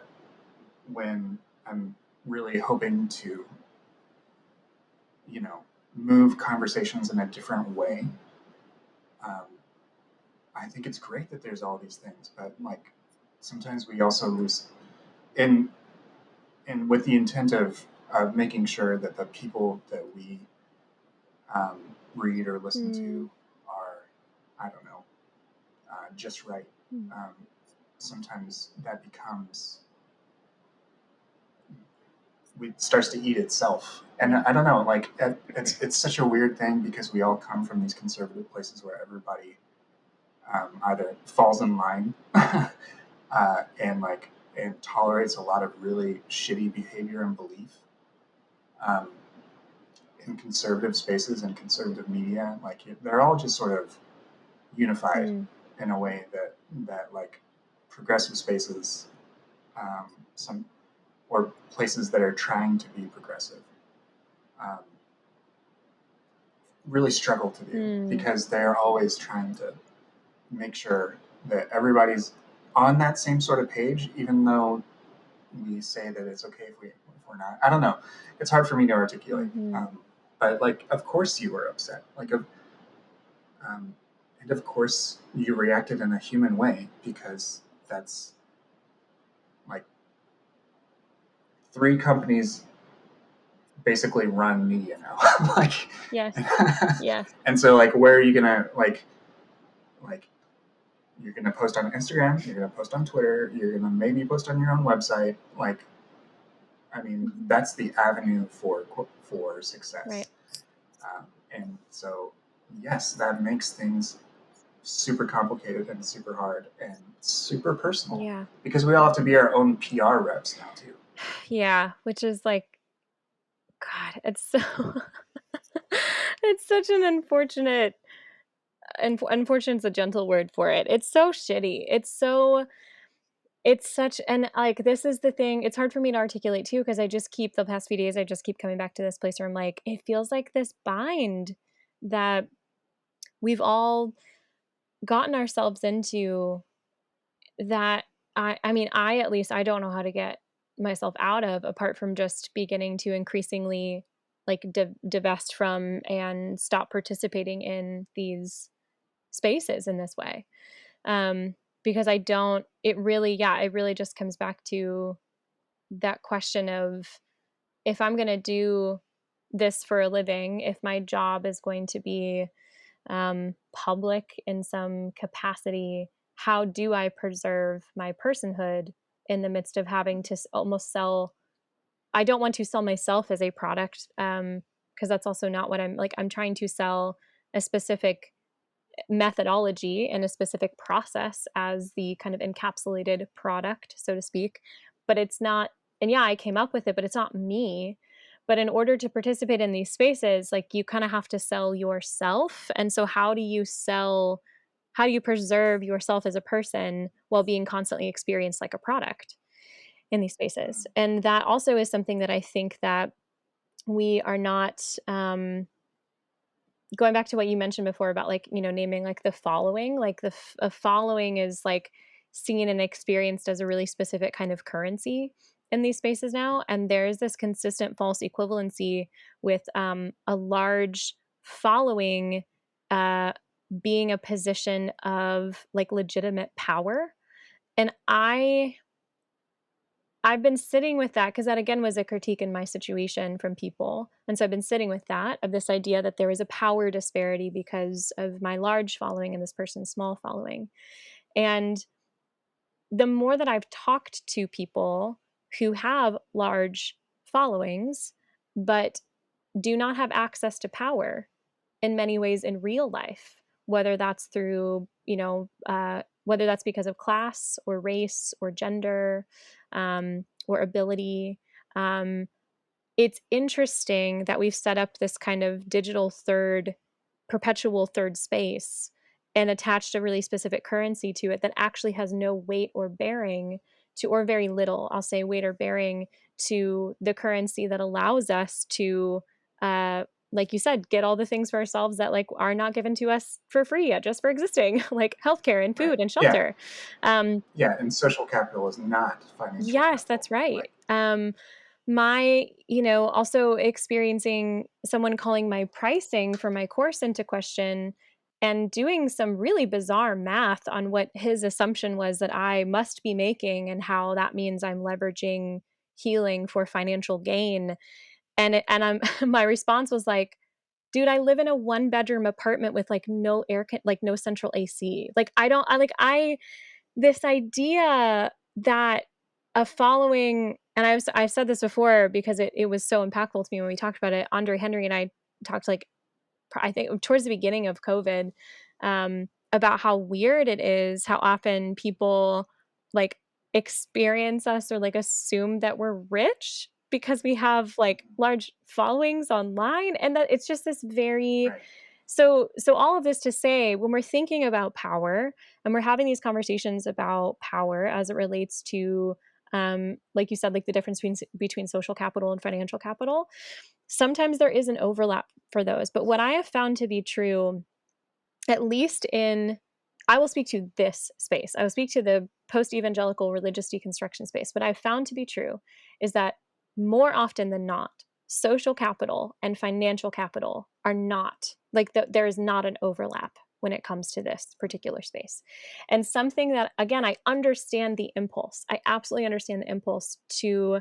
when I'm really hoping to, you know, move conversations in a different way, um, I think it's great that there's all these things. But like, sometimes we also lose in with the intent of making sure that the people that we read or listen to are, I don't know, just right. Sometimes that becomes, it starts to eat itself. And I don't know, like, it's such a weird thing because we all come from these conservative places where everybody either falls in line and tolerates a lot of really shitty behavior and belief um, in conservative spaces and conservative media. Like, they're all just sort of unified in a way that like progressive spaces, some or places that are trying to be progressive, um, really struggle to do because they're always trying to make sure that everybody's on that same sort of page, even though we say that it's okay if we're not. I don't know. It's hard for me to articulate. But like, of course you were upset. Like, and of course you reacted in a human way, because that's like, 3 companies basically run media now. Like, yes, yes. And so, like, where are you gonna like you're gonna post on Instagram, you're gonna post on Twitter, you're gonna maybe post on your own website. Like, I mean, that's the avenue for success. Right. And so, yes, that makes things super complicated and super hard and super personal. Yeah. Because we all have to be our own PR reps now too. Yeah, which is like, God, it's so It's such an unfortunate, unfortunate is a gentle word for it. It's so shitty. It's such, and like, this is the thing. It's hard for me to articulate too, because I just keep, the past few days, I just keep coming back to this place where I'm like, it feels like this bind that we've all gotten ourselves into, that I mean, I, at least, I don't know how to get myself out of, apart from just beginning to increasingly like divest from and stop participating in these spaces in this way. Because I don't, it really, yeah, it really just comes back to that question of, if I'm going to do this for a living, if my job is going to be public in some capacity, how do I preserve my personhood in the midst of having to almost sell? I don't want to sell myself as a product, because that's also not what I'm like. I'm trying to sell a specific methodology and a specific process as the kind of encapsulated product, so to speak. But it's not, and yeah, I came up with it, but it's not me. But in order to participate in these spaces, like, you kind of have to sell yourself. And so how do you sell, how do you preserve yourself as a person while being constantly experienced like a product in these spaces? And that also is something that I think that we are not, going back to what you mentioned before about, like, naming like the following, like a following is like seen and experienced as a really specific kind of currency in these spaces now. And there's this consistent false equivalency with a large following uh, being a position of like legitimate power. And I've been sitting with that, because that again was a critique in my situation from people. And so I've been sitting with that, of this idea that there is a power disparity because of my large following and this person's small following. And the more that I've talked to people who have large followings, but do not have access to power in many ways in real life, whether that's through, whether that's because of class or race or gender, or ability. Um, it's interesting that we've set up this kind of digital third, perpetual third space, and attached a really specific currency to it that actually has no weight or bearing to, or very little, I'll say, weight or bearing to the currency that allows us to, like you said, get all the things for ourselves that like are not given to us for free, just for existing, like healthcare and Right. food and Yeah. shelter. Um, Yeah. And social capital is not financial yes, capital. that's right. Like, My, also experiencing someone calling my pricing for my course into question, and doing some really bizarre math on what his assumption was that I must be making, and how that means I'm leveraging healing for financial gain. And I'm my response was like, dude, I live in a 1-bedroom apartment with like no like no central AC. Like, I don't, I like, I, this idea that a following, and I've said this before because it was so impactful to me when we talked about it. Andre Henry and I talked, like, I think towards the beginning of COVID, about how weird it is how often people like experience us, or like assume that we're rich because we have like large followings online, and that it's just this very, right. so all of this to say, when we're thinking about power and we're having these conversations about power as it relates to, like you said, like the difference between social capital and financial capital, sometimes there is an overlap for those. But what I have found to be true, at least in, I will speak to this space, I will speak to the post-evangelical religious deconstruction space. What I've found to be true is that more often than not, social capital and financial capital are not, like, there is not an overlap when it comes to this particular space. And something that, again, I understand the impulse, I absolutely understand the impulse to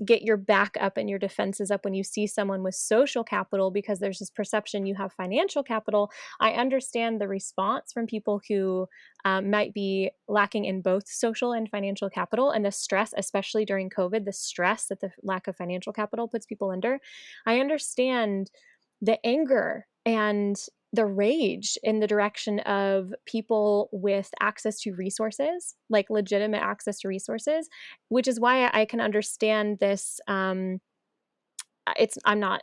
get your back up and your defenses up when you see someone with social capital, because there's this perception you have financial capital. I understand the response from people who might be lacking in both social and financial capital, and the stress, especially during COVID, the stress that the lack of financial capital puts people under. I understand the anger and the rage in the direction of people with access to resources, like legitimate access to resources, which is why I can understand this. It's, I'm not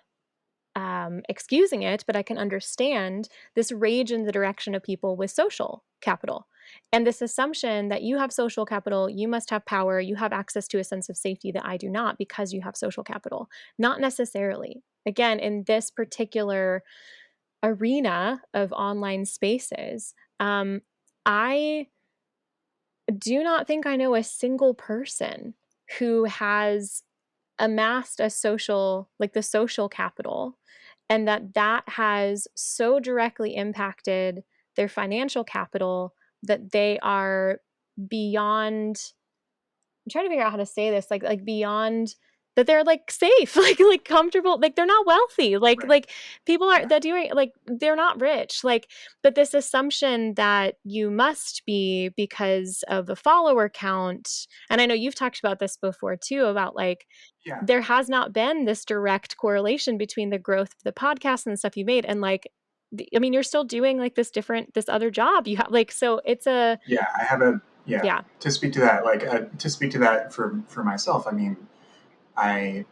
excusing it, but I can understand this rage in the direction of people with social capital. And this assumption that you have social capital, you must have power, you have access to a sense of safety that I do not because you have social capital. Not necessarily. Again, in this particular arena of online spaces, I do not think I know a single person who has amassed a social, like the social capital, and that has so directly impacted their financial capital that they are beyond, I'm trying to figure out how to say this, like beyond that they're like safe, like comfortable, like they're not wealthy, Right. like people are Yeah. that doing, like they're not rich, like, but this assumption that you must be because of a follower count, and I know you've talked about this before too, about like Yeah. there has not been this direct correlation between the growth of the podcast and the stuff you made and like I mean, you're still doing like this other job you have, like, so it's a Yeah. I have a, yeah, yeah. to speak to that, like, to speak to that for myself, I mean, I,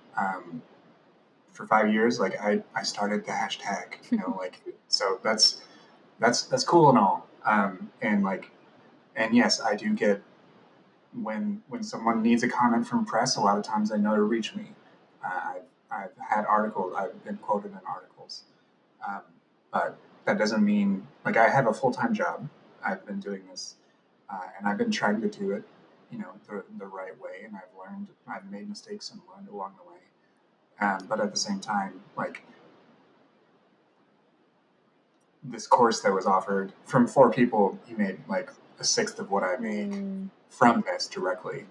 for 5 years, like I started the hashtag, like, so that's cool and all. And like, and yes, I do get, when someone needs a comment from press, a lot of times they know to reach me. I've had articles, I've been quoted in articles, um, but that doesn't mean, like, I have a full time job. I've been doing this, and I've been trying to do it, the right way, and I've made mistakes and learned along the way. But at the same time, like, this course that was offered from four people, he made like a sixth of what I make Mm, from this directly,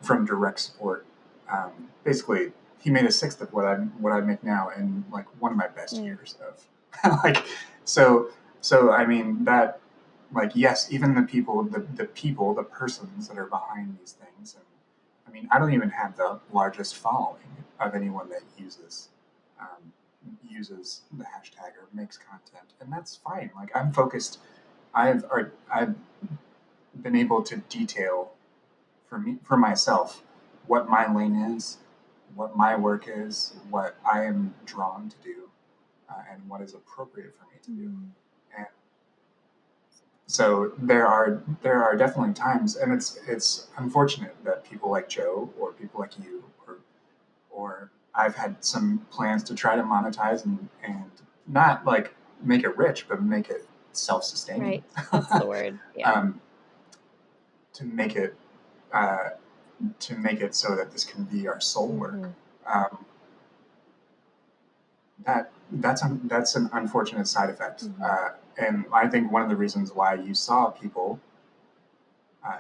from direct support. Basically, he made a sixth of what I make now in like one of my best mm, years of like, so I mean that, like, yes, even the persons that are behind these things, and I mean, I don't even have the largest following of anyone that um, uses the hashtag or makes content, and that's fine. Like, I'm focused. I've been able to detail for myself what my lane is, what my work is, what I am drawn to do, and what is appropriate for me to do. mm, And so there are definitely times, and it's unfortunate that people like Joe or people like you or I've had some plans to try to monetize and not like make it rich, but make it self-sustaining. right, that's the word, yeah. um, to make it uh, to make it so that this can be our soul work. Mhm, Um, that's an unfortunate side effect, mhm, and I think one of the reasons why you saw people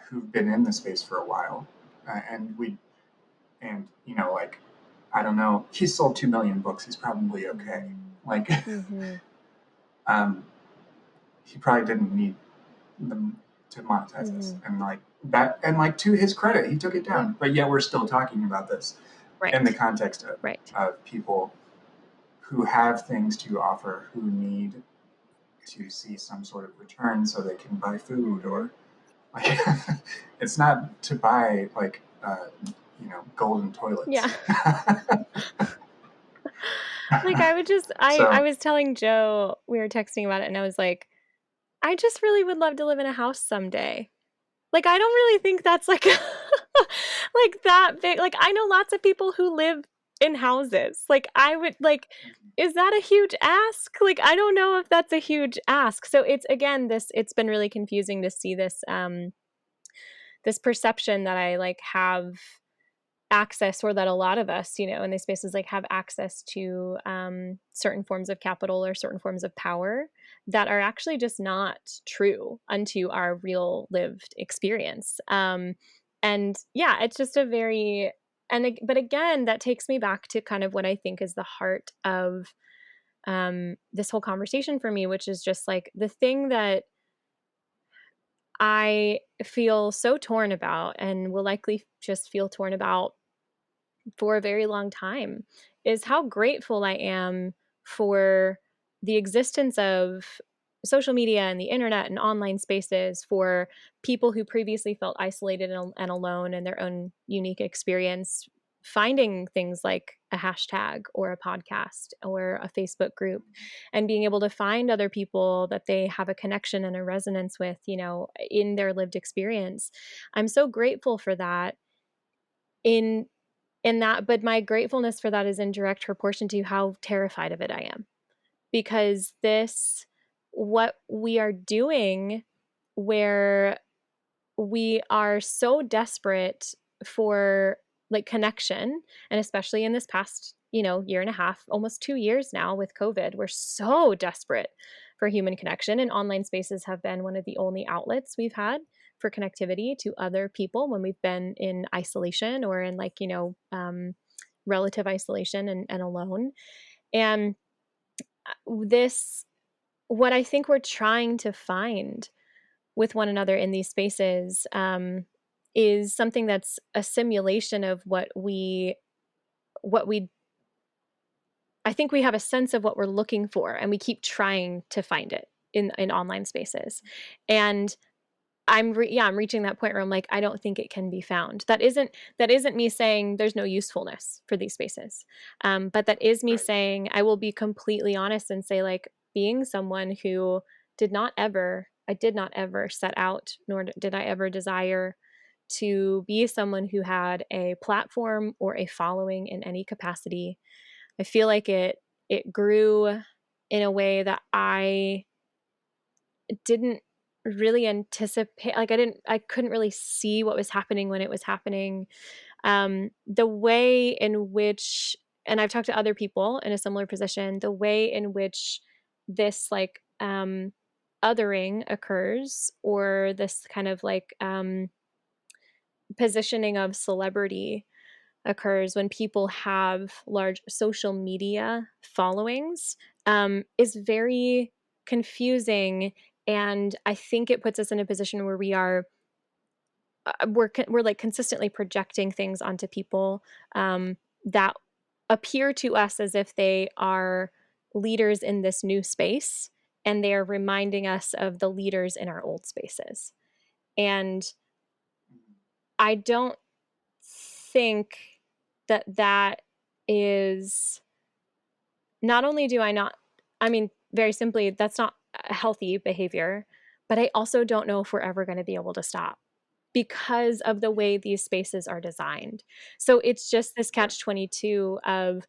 who've been in the space for a while, and like, I don't know, he sold 2 million books. He's probably okay. mm, Like, mhm, um, he probably didn't need them to monetize this, mhm, and like that, and like, to his credit, he took it yeah, down. But yet we're still talking about this in the right, context right. of people who have things to offer, who need to see some sort of return so they can buy food, Mhm, or like, it's not to buy like, golden yeah. toilets. Like, I would just I So was telling Joe, we were texting about it, and I was like, "I just really would love to live in a house someday." Like, I don't really think that's, like, like, that big, like, I know lots of people who live in houses. Like, I would like, is that a huge ask? Like, I don't know if that's a huge ask. So it's again, it's been really confusing to see this, this perception that I, like, have access, or that a lot of us, in these spaces, like, have access to, certain forms of capital or certain forms of power that are actually just not true unto our real lived experience. And yeah, it's just a very, but again, that takes me back to kind of what I think is the heart of, this whole conversation for me, which is just like the thing that I feel so torn about and will likely just feel torn about for a very long time, is how grateful I am for the existence of social media and the internet and online spaces for people who previously felt isolated and alone in their own unique experience, finding things like a hashtag or a podcast or a Facebook group and being able to find other people that they have a connection and a resonance with, in their lived experience. I'm so grateful for that in that, but my gratefulness for that is in direct proportion to how terrified of it I am. Because what we are doing, where we are so desperate for like connection, and especially in this past, year and a half, almost 2 years now with COVID, we're so desperate for human connection, and online spaces have been one of the only outlets we've had for connectivity to other people when we've been in isolation or in like, relative isolation and alone. And this what I think we're trying to find with one another in these spaces, is something that's a simulation of what we I think we have a sense of what we're looking for, and we keep trying to find it in online spaces. And I'm reaching that point where I'm like, I don't think it can be found. That isn't me saying there's no usefulness for these spaces. But that is me Right. saying I will be completely honest and say, like, being someone who I did not ever set out, nor did I ever desire to be someone who had a platform or a following in any capacity. I feel like it grew in a way that I didn't really anticipate. Like, I couldn't really see what was happening when it was happening. The way in which, and I've talked to other people in a similar position, the way in which this, like, othering occurs, or this kind of like, positioning of celebrity occurs when people have large social media followings, is very confusing. And I think it puts us in a position where we're like consistently projecting things onto people, that appear to us as if they are leaders in this new space, and they are reminding us of the leaders in our old spaces. And I don't think that is, not only do I not, I mean, very simply, that's not a healthy behavior, but I also don't know if we're ever going to be able to stop because of the way these spaces are designed. So it's just this Right. catch 22 of,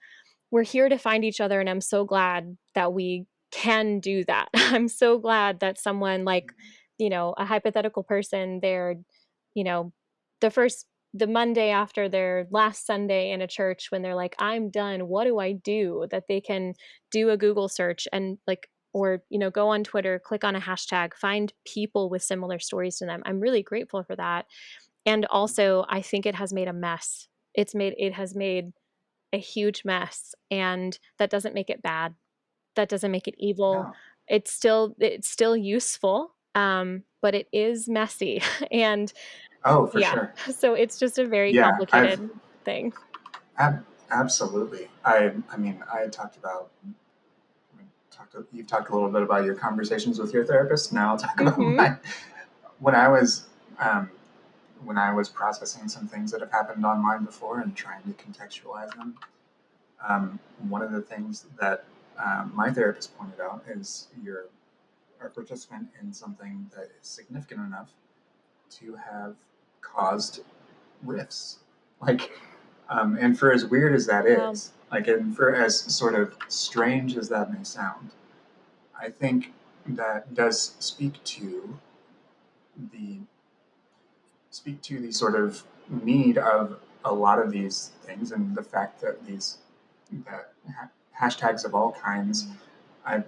we're here to find each other, and I'm so glad that we can do that. I'm so glad that someone like, a hypothetical person, they're, you know, the Monday after their last Sunday in a church, when they're like, I'm done, what do I do? That they can do a Google search and like, or, go on Twitter, click on a hashtag, find people with similar stories to them. I'm really grateful for that. And also, I think it has made a mess. It has made a huge mess, and that doesn't make it bad. That doesn't make it evil. No. It's still useful, but it is messy. And Oh, for yeah, sure. so it's just a very Yeah, complicated thing. absolutely. I mean, I talked about, you've talked a little bit about your conversations with your therapist. Now I'll talk about Mhm. mine. When I was, um, when I was processing some things that have happened online before and trying to contextualize them, one of the things that my therapist pointed out is you're a participant in something that is significant enough to have caused rifts. Like, and for as weird as that Wow. is, like, and for as sort of strange as that may sound, I think that does the speak to the sort of need of a lot of these things, and the fact that hashtags of all kinds, I've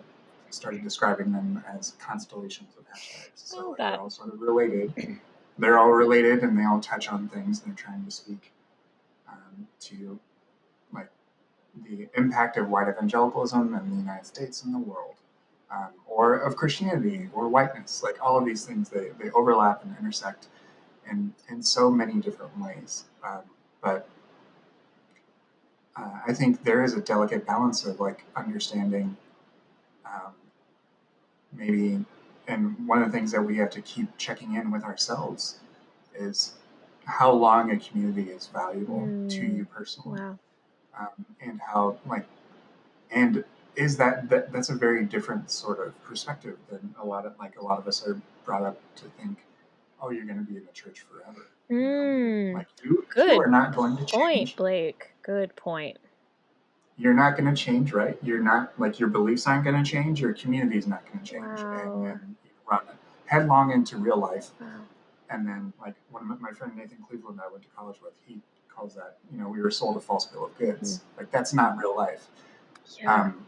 started describing them as constellations of hashtags. I So love like they're that. all sort of related. They're all related, and they all touch on things. And they're trying to speak to like the impact of white evangelicalism in the United States and the world, or of Christianity or whiteness. Like all of these things, they overlap and intersect in so many different ways. But I think there is a delicate balance of like understanding, um, maybe, and one of the things that we have to keep checking in with ourselves is how long a community is valuable to you personally, Wow. and how like and is that's a very different sort of perspective than a lot of us are brought up to think, oh, you're going to be in the church forever, Mm. like you Good are not going to point, change. Blake. Good point. You're not going to change, right? You're not like your beliefs aren't going to change. Your community is not going to change, and Wow. then you run headlong into real life. Wow. And then, like one of my friend Nathan Cleveland, I went to college with, he calls that, we were sold a false bill of goods. Like that's not real life. Yeah. Um,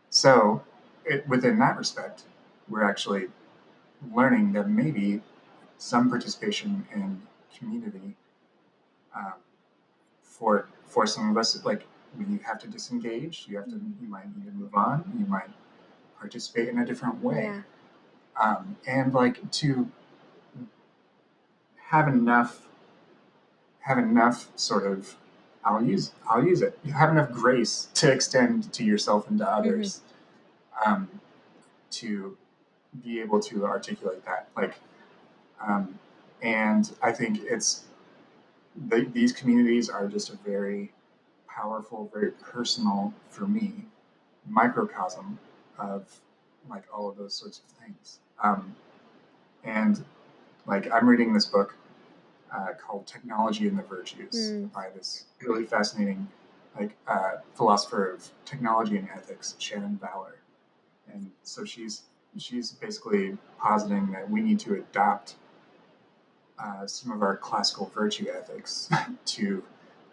so, within that respect, we're actually learning that maybe some participation in community, um, for some of us, like when you have to disengage, you might need to move on, you might participate in a different way, Yeah. and like to have enough sort of I'll use it. You have enough grace to extend to yourself and to others, um, to be able to articulate that. Um, and I think these communities are just a very powerful, very personal, for me, microcosm of like all of those sorts of things. And like I'm reading this book called Technology and the Virtues Mm. by this really fascinating philosopher of technology and ethics, Shannon Valor. And so she's basically positing that we need to adopt some of our classical virtue ethics to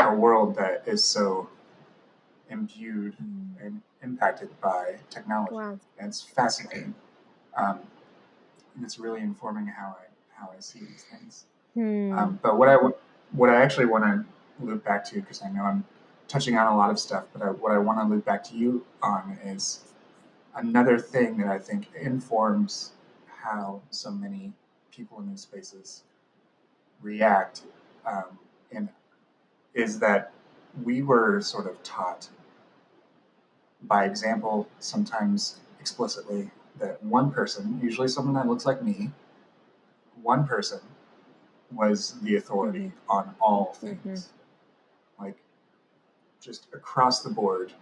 a world that is so imbued and impacted by technology. Wow. And it's fascinating. And it's really informing how I see these things. But what I actually want to loop back to, because I know I'm touching on a lot of stuff, but what I want to loop back to you on is another thing that I think informs how so many people in these spaces react, and is that we were sort of taught by example, sometimes explicitly, that one person, usually someone that looks like me, one person was the authority on all things. Like just across the board,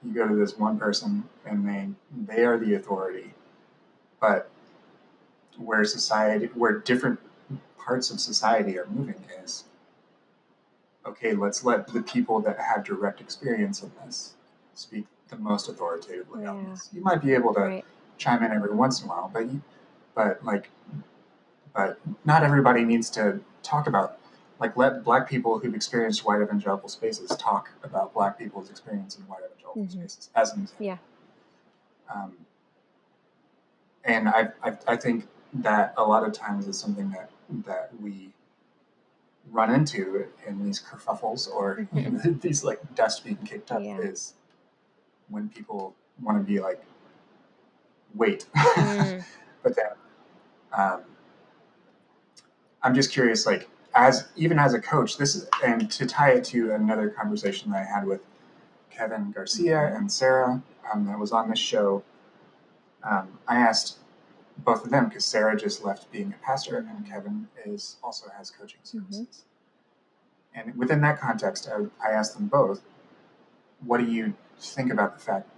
you go to this one person and they are the authority. But where different parts of society are moving is, okay, let's let the people that have direct experience in this speak the most authoritatively on this. You might be able to chime in every once in a while, but like but not everybody needs to talk about, like, let black people who've experienced white evangelical spaces talk about black people's experience in white evangelical spaces as an example. Yeah. Um, and I think that a lot of times is something that we run into in these kerfuffles or these like dust being kicked up is when people want to be like, wait. But then I'm just curious, like, even as a coach, this is, and to tie it to another conversation that I had with Kevin Garcia and Sarah, that was on this show. I asked both of them, because Sarah just left being a pastor and Kevin also has coaching services. And within that context, I asked them both, what do you think about the fact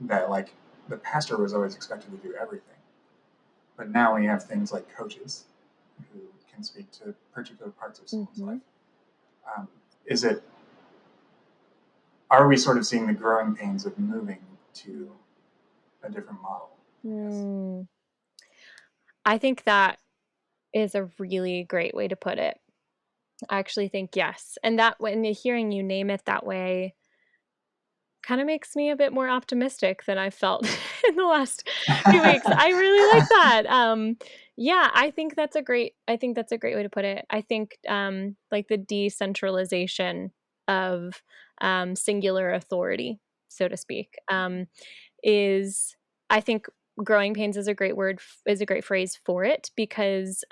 that like the pastor was always expected to do everything, but now we have things like coaches who can speak to particular parts of someone's life. Is it, are we sort of seeing the growing pains of moving to a different model? I think that is a really great way to put it. I actually think yes. And that when hearing you name it that way kind of makes me a bit more optimistic than I felt in the last few weeks. I really like that. Yeah, I think that's a great way to put it. I think like the decentralization of singular authority, so to speak, is, I think growing pains is a great is a great phrase for it, because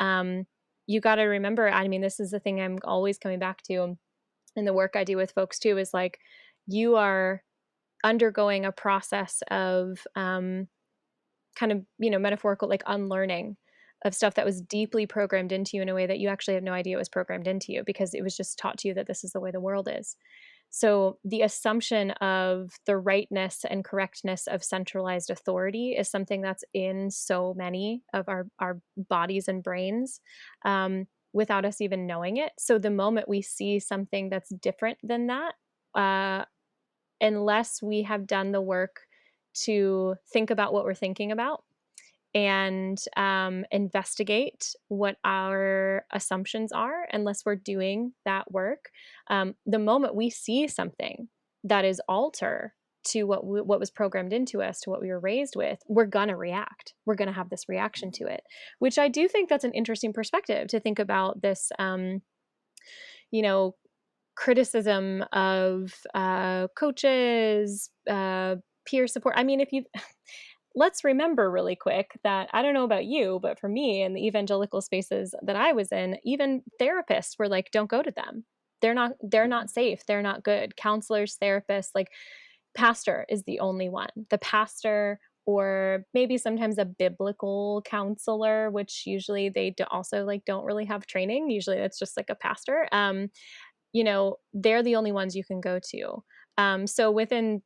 you got to remember, I mean, this is the thing I'm always coming back to in the work I do with folks too, is like, you are undergoing a process of kind of, metaphorical, like unlearning of stuff that was deeply programmed into you in a way that you actually have no idea was programmed into you because it was just taught to you that this is the way the world is. So the assumption of the rightness and correctness of centralized authority is something that's in so many of our bodies and brains, without us even knowing it. So the moment we see something that's different than that, uh, unless we have done the work to think about what we're thinking about and investigate what our assumptions are, unless we're doing that work, the moment we see something that is alter to what was programmed into us, to what we were raised with, we're gonna react. We're gonna have this reaction to it, which I do think that's an interesting perspective to think about this, you know, criticism of coaches, peer support. I mean, if you let's remember really quick that I don't know about you, but for me in the evangelical spaces that I was in, even therapists were like, don't go to them. They're not safe. They're not good. Counselors, therapists, like pastor is the only one. The pastor or maybe sometimes a biblical counselor, which usually they also like don't really have training. Usually it's just like a pastor. They're the only ones you can go to. So within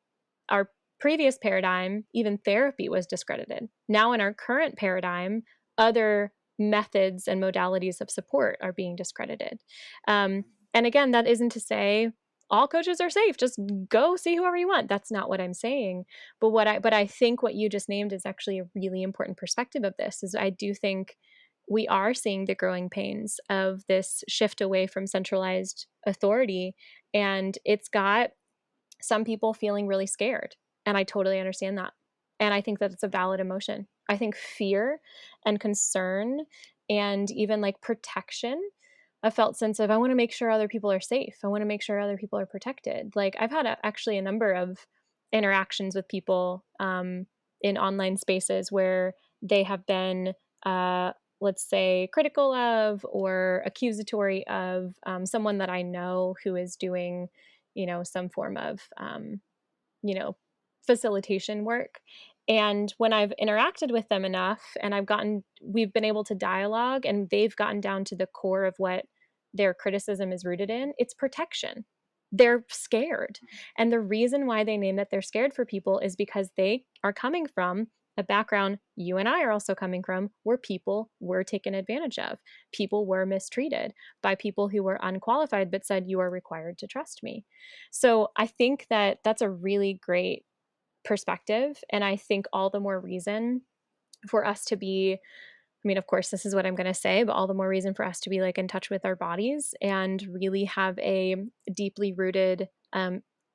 our previous paradigm, even therapy was discredited. Now, in our current paradigm, other methods and modalities of support are being discredited. And again, that isn't to say all coaches are safe. Just go see whoever you want. That's not what I'm saying. But I think what you just named is actually a really important perspective of this. Is I do think we are seeing the growing pains of this shift away from centralized authority, and it's got some people feeling really scared. And I totally understand that. And I think that it's a valid emotion. I think fear and concern and even like protection, a felt sense of, I want to make sure other people are safe. I want to make sure other people are protected. Like I've had actually a number of interactions with people in online spaces where they have been, let's say, critical of or accusatory of someone that I know who is doing, some form of, you know, facilitation work. And when I've interacted with them enough and we've been able to dialogue and they've gotten down to the core of what their criticism is rooted in, it's protection. They're scared. And the reason why they name that they're scared for people is because they are coming from a background you and I are also coming from where people were taken advantage of. People were mistreated by people who were unqualified but said, you are required to trust me. So I think that that's a really great perspective. And I think all the more reason for us to be, I mean, of course, this is what I'm going to say, but all the more reason for us to be like in touch with our bodies and really have a deeply rooted,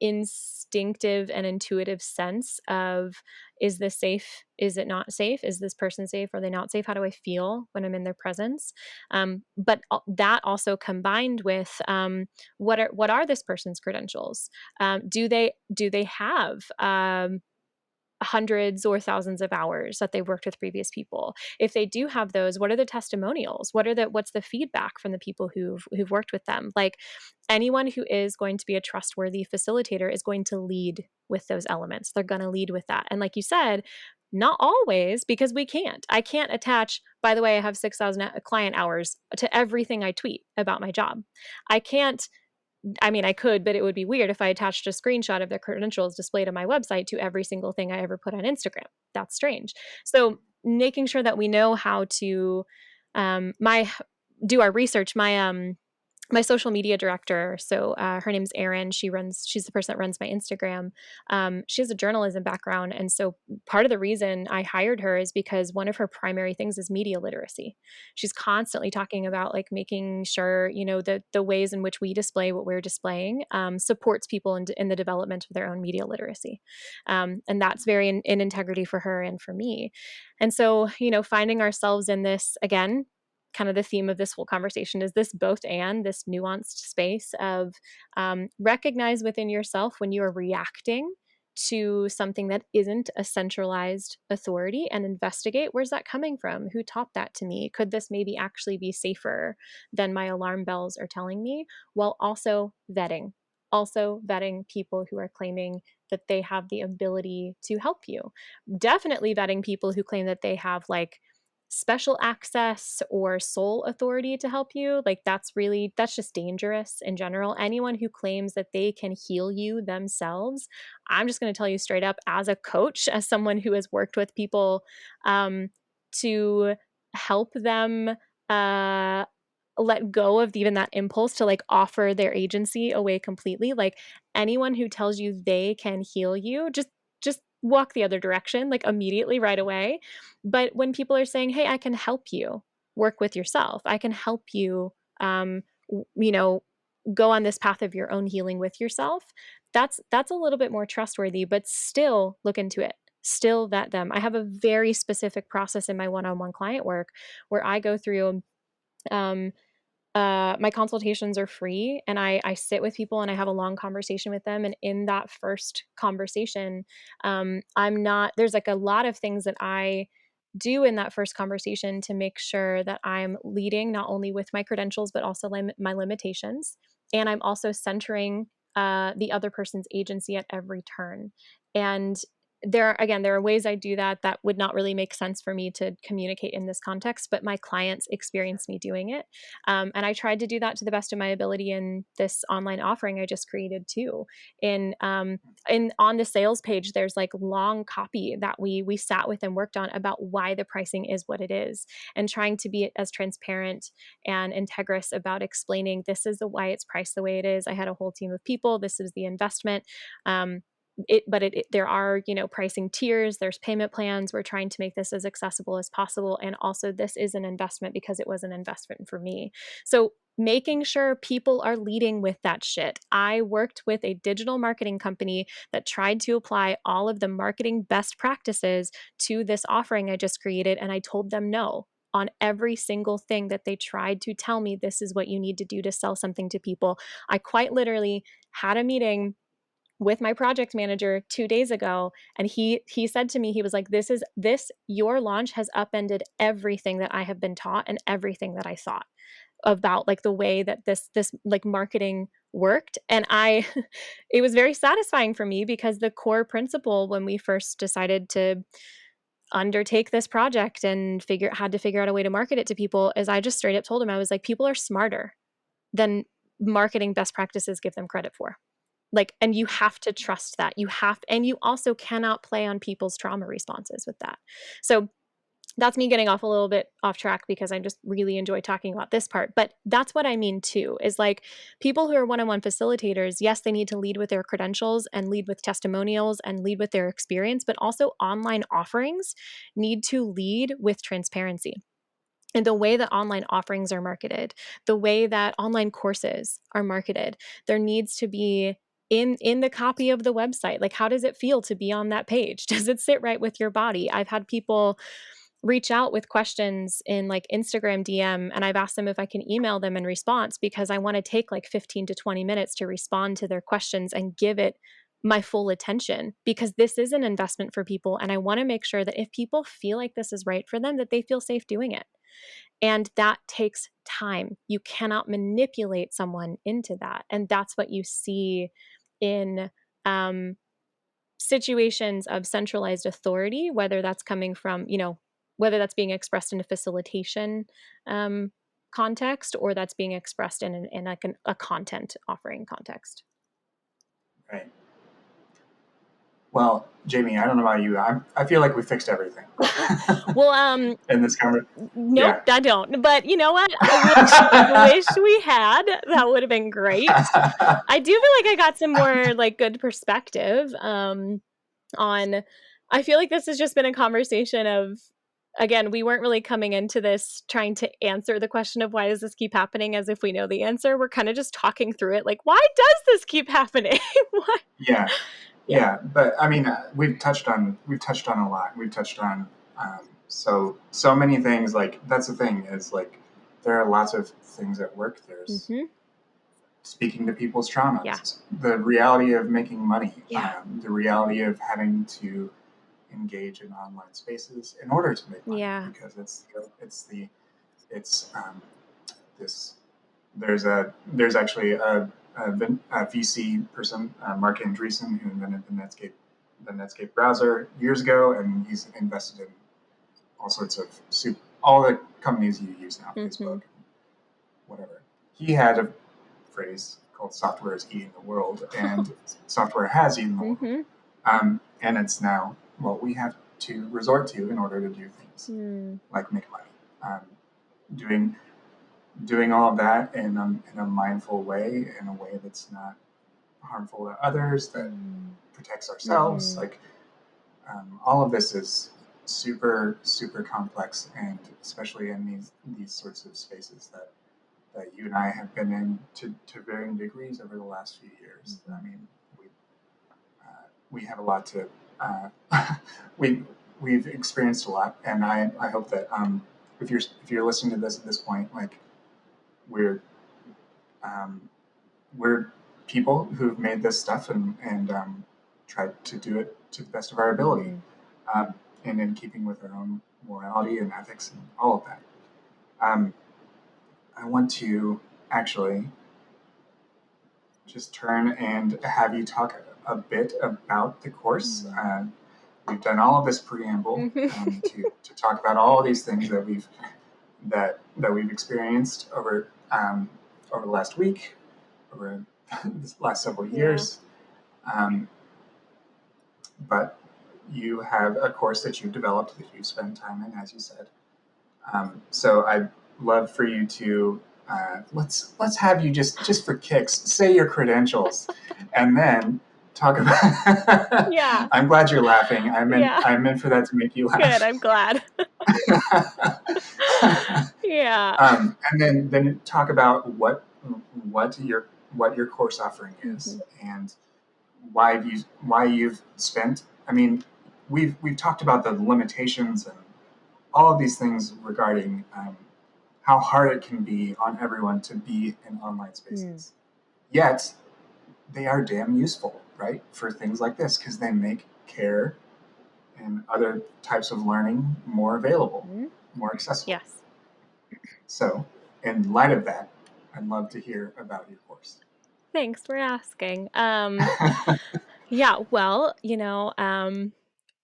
instinctive and intuitive sense of, is this safe? Is it not safe? Is this person safe? Are they not safe? How do I feel when I'm in their presence? But that also combined with, what are this person's credentials? Do they have hundreds or thousands of hours that they've worked with previous people? If they do have those, what are the testimonials? What's the feedback from the people who've worked with them? Like anyone who is going to be a trustworthy facilitator is going to lead with those elements. They're going to lead with that. And like you said, not always, because I can't attach, by the way, I have 6,000 client hours to everything I tweet about my job. I mean, I could, but it would be weird if I attached a screenshot of their credentials displayed on my website to every single thing I ever put on Instagram. That's strange. So making sure that we know how to do our research. My social media director, so her name's Erin. She's the person that runs my Instagram. She has a journalism background, and so part of the reason I hired her is because one of her primary things is media literacy. She's constantly talking about like making sure the ways in which we display what we're displaying supports people in the development of their own media literacy, and that's very in integrity for her and for me. And so finding ourselves in this again, kind of the theme of this whole conversation is this both and this nuanced space of recognize within yourself when you are reacting to something that isn't a centralized authority and investigate, where's that coming from? Who taught that to me? Could this maybe actually be safer than my alarm bells are telling me? While also vetting people who are claiming that they have the ability to help you. Definitely vetting people who claim that they have like special access or sole authority to help you, like that's just dangerous in general. Anyone who claims that they can heal you themselves, I'm just going to tell you straight up, as a coach, as someone who has worked with people to help them let go of even that impulse to like offer their agency away completely. Like anyone who tells you they can heal you, just walk the other direction, like immediately right away. But when people are saying, "Hey, I can help you work with yourself. I can help you you know, go on this path of your own healing with yourself." That's a little bit more trustworthy, but still look into it. Still vet them. I have a very specific process in my one-on-one client work where I go through um my consultations are free, and I sit with people and I have a long conversation with them. And in that first conversation, there's like a lot of things that I do in that first conversation to make sure that I'm leading not only with my credentials, but also my limitations. And I'm also centering the other person's agency at every turn. And there are ways I do that that would not really make sense for me to communicate in this context, but my clients experience me doing it. And I tried to do that to the best of my ability in this online offering I just created too. In on the sales page, there's like long copy that we sat with and worked on about why the pricing is what it is, and trying to be as transparent and integrous about explaining this is why it's priced the way it is. I had a whole team of people. This is the investment. There are, pricing tiers, there's payment plans. We're trying to make this as accessible as possible. And also this is an investment because it was an investment for me. So making sure people are leading with that shit. I worked with a digital marketing company that tried to apply all of the marketing best practices to this offering I just created. And I told them no on every single thing that they tried to tell me, this is what you need to do to sell something to people. I quite literally had a meeting with my project manager 2 days ago, and he said to me, he was like, this your launch has upended everything that I have been taught and everything that I thought about, like the way that this like marketing worked. And I it was very satisfying for me, because the core principle when we first decided to undertake this project and had to figure out a way to market it to people is I just straight up told him, I was like, people are smarter than marketing best practices give them credit for. Like, and you have to trust that. And you also cannot play on people's trauma responses with that. So that's me getting off a little bit off track, because I just really enjoy talking about this part. But that's what I mean too, is like people who are one-on-one facilitators, yes, they need to lead with their credentials and lead with testimonials and lead with their experience, but also online offerings need to lead with transparency. And the way that online offerings are marketed, the way that online courses are marketed, there needs to be in the copy of the website. Like, how does it feel to be on that page? Does it sit right with your body? I've had people reach out with questions in like Instagram DM, and I've asked them if I can email them in response, because I want to take like 15 to 20 minutes to respond to their questions and give it my full attention, because this is an investment for people. And I want to make sure that if people feel like this is right for them, that they feel safe doing it. And that takes time. You cannot manipulate someone into that. And that's what you see in situations of centralized authority, whether that's coming from, whether that's being expressed in a facilitation context, or that's being expressed in like a content offering context. Right. Well, Jamie, I don't know about you. I feel like we fixed everything. Well, in this conversation. nope, Yeah. I don't. But you know what? I wish we had. That would have been great. I do feel like I got some more like good perspective on. I feel like this has just been a conversation of, again, we weren't really coming into this trying to answer the question of why does this keep happening as if we know the answer. We're kind of just talking through it, like, why does this keep happening? Why? Yeah. But I mean, we've touched on a lot. We've touched on so many things. Like, that's the thing, is like there are lots of things at work. There's speaking to people's traumas, the reality of making money, the reality of having to engage in online spaces in order to make money, because it's this. There's actually a VC person, Mark Andreessen, who invented the Netscape browser years ago, and he's invested in all sorts of all the companies you use now, Facebook, whatever. He had a phrase called "software is eating the world," and software has eaten the world. And it's now what we have to resort to in order to do things like make money. Doing all of that in a mindful way, in a way that's not harmful to others, that protects ourselves. Like all of this is super, super complex, and especially in these sorts of spaces that you and I have been in to varying degrees over the last few years. I mean, we have a lot to we've experienced a lot, and I hope that if you're listening to this at this point, like we're people who've made this stuff and tried to do it to the best of our ability, and in keeping with our own morality and ethics and all of that. I want to actually just turn and have you talk a bit about the course. We've done all of this preamble to talk about all of these things that we've experienced over the last week, over the last several years. But you have a course that you've developed that you've spent time in, as you said. So I'd love for you to let's have you just for kicks say your credentials, and then talk about. Yeah. I'm glad you're laughing. I meant for that to make you laugh. Good. I'm glad. Yeah. And then talk about what your course offering is, and why you've spent. I mean, we've talked about the limitations and all of these things regarding how hard it can be on everyone to be in online spaces. Yet, they are damn useful, right, for things like this, because they make care and other types of learning more available, more accessible. Yes. So, in light of that, I'd love to hear about your course. Thanks for asking. Yeah, well,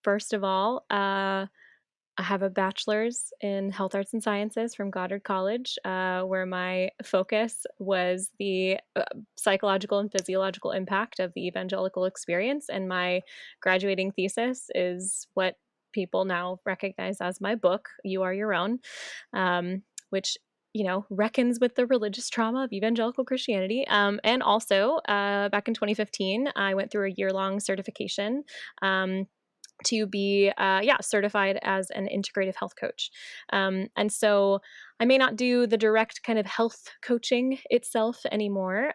first of all, I have a bachelor's in health arts and sciences from Goddard College, where my focus was the psychological and physiological impact of the evangelical experience. And my graduating thesis is what people now recognize as my book, You Are Your Own, which reckons with the religious trauma of evangelical Christianity. And also, back in 2015, I went through a year-long certification to be certified as an integrative health coach. And so I may not do the direct kind of health coaching itself anymore,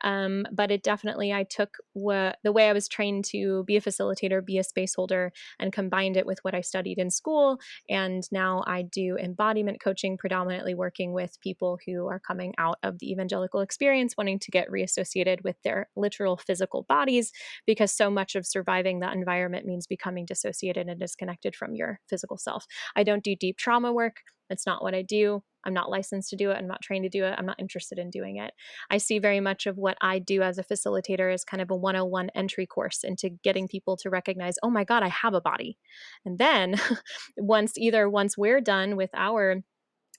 but it definitely, I took the way I was trained to be a facilitator, be a space holder, and combined it with what I studied in school. And now I do embodiment coaching, predominantly working with people who are coming out of the evangelical experience, wanting to get reassociated with their literal physical bodies, because so much of surviving that environment means becoming dissociated and disconnected from your physical self. I don't do deep trauma work. That's not what I do. I'm not licensed to do it. I'm not trained to do it. I'm not interested in doing it. I see very much of what I do as a facilitator as kind of a 101 entry course into getting people to recognize, oh my God, I have a body. And then once we're done with our